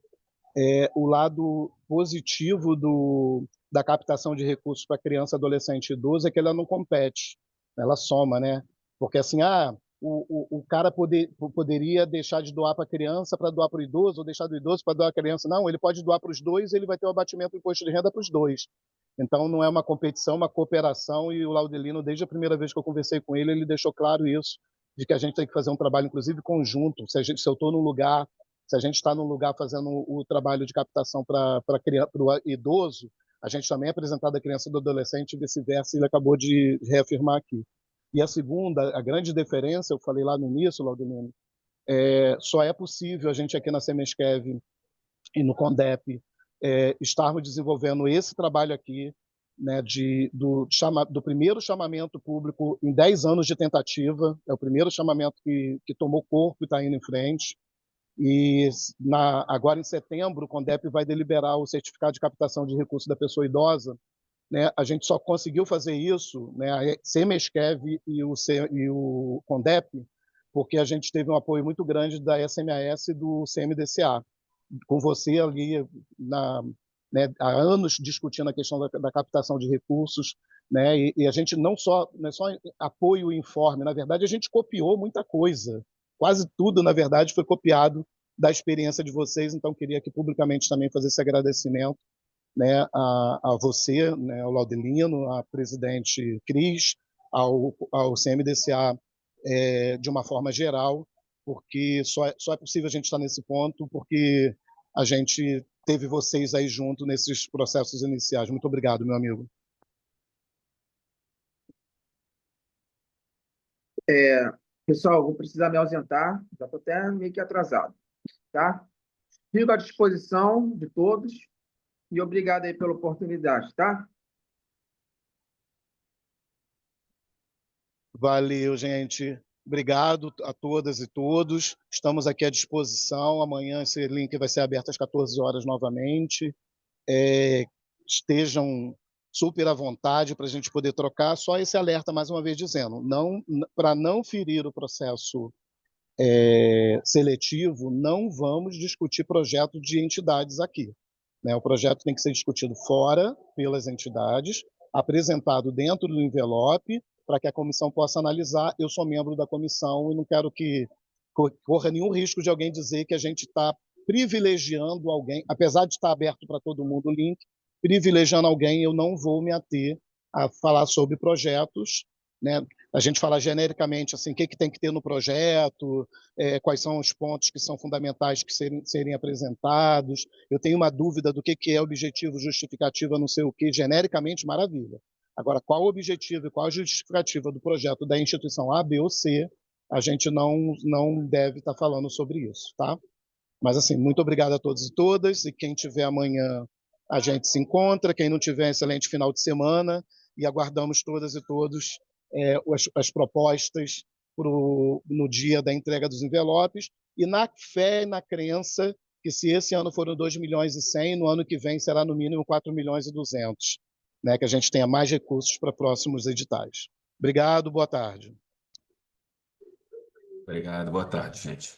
o lado positivo da captação de recursos para criança, adolescente e idoso é que ela não compete, ela soma, né? Porque assim, o cara poderia deixar de doar para a criança para doar para o idoso, ou deixar do idoso para doar a criança. Não, ele pode doar para os dois, ele vai ter o abatimento do imposto de renda para os dois. Então, não é uma competição, uma cooperação, e o Laudelino, desde a primeira vez que eu conversei com ele deixou claro isso, de que a gente tem que fazer um trabalho, inclusive, conjunto. Se eu estou num lugar, se a gente está num lugar fazendo o trabalho de captação para o idoso, a gente também é apresentado a criança e do adolescente e vice-versa, e ele acabou de reafirmar aqui. E a segunda, a grande diferença, eu falei lá no início, Laudelino, só é possível a gente aqui na Semesquev e no CONDEP estarmos desenvolvendo esse trabalho aqui, né, do primeiro chamamento público em 10 anos de tentativa, é o primeiro chamamento que tomou corpo e está indo em frente. E agora, em setembro, o CONDEP vai deliberar o certificado de captação de recursos da pessoa idosa, né? A gente só conseguiu fazer isso, né, a Semesquev e o CONDEP, porque a gente teve um apoio muito grande da SMAS e do CMDCA, com você ali né, há anos discutindo a questão da captação de recursos, né, e a gente não é só apoio e informe, na verdade a gente copiou muita coisa, quase tudo, na verdade, foi copiado da experiência de vocês, então queria aqui publicamente também fazer esse agradecimento, né, a você, né, ao Laudelino, à presidente Cris, ao CMDCA de uma forma geral, porque só é possível a gente estar nesse ponto porque a gente teve vocês aí junto nesses processos iniciais. Muito obrigado, meu amigo. Pessoal, vou precisar me ausentar, já estou até meio que atrasado, tá? Fico à disposição de todos e obrigado aí pela oportunidade, tá? Valeu, gente. Obrigado a todas e todos. Estamos aqui à disposição. Amanhã esse link vai ser aberto às 14 horas novamente. Estejam super à vontade para a gente poder trocar. Só esse alerta, mais uma vez, dizendo, para não ferir o processo seletivo, não vamos discutir projeto de entidades aqui, né? O projeto tem que ser discutido fora, pelas entidades, apresentado dentro do envelope, para que a comissão possa analisar. Eu sou membro da comissão e não quero que corra nenhum risco de alguém dizer que a gente está privilegiando alguém, apesar de estar aberto para todo mundo o link, privilegiando alguém. Eu não vou me ater a falar sobre projetos, né? A gente fala genericamente assim, o que tem que ter no projeto, quais são os pontos que são fundamentais que serem apresentados. Eu tenho uma dúvida do que é objetivo, justificativa, não sei o que, genericamente, maravilha. Agora, qual o objetivo e qual a justificativa do projeto da instituição A, B ou C, a gente não deve estar falando sobre isso, tá? Mas, assim, muito obrigado a todos e todas, e quem tiver amanhã, a gente se encontra, quem não tiver, excelente final de semana, e aguardamos todas e todos as propostas no dia da entrega dos envelopes, e na fé e na crença que se esse ano foram 2 milhões e 100, no ano que vem será no mínimo 4 milhões e 200, né, que a gente tenha mais recursos para próximos editais. Obrigado, boa tarde. Obrigado, boa tarde, gente.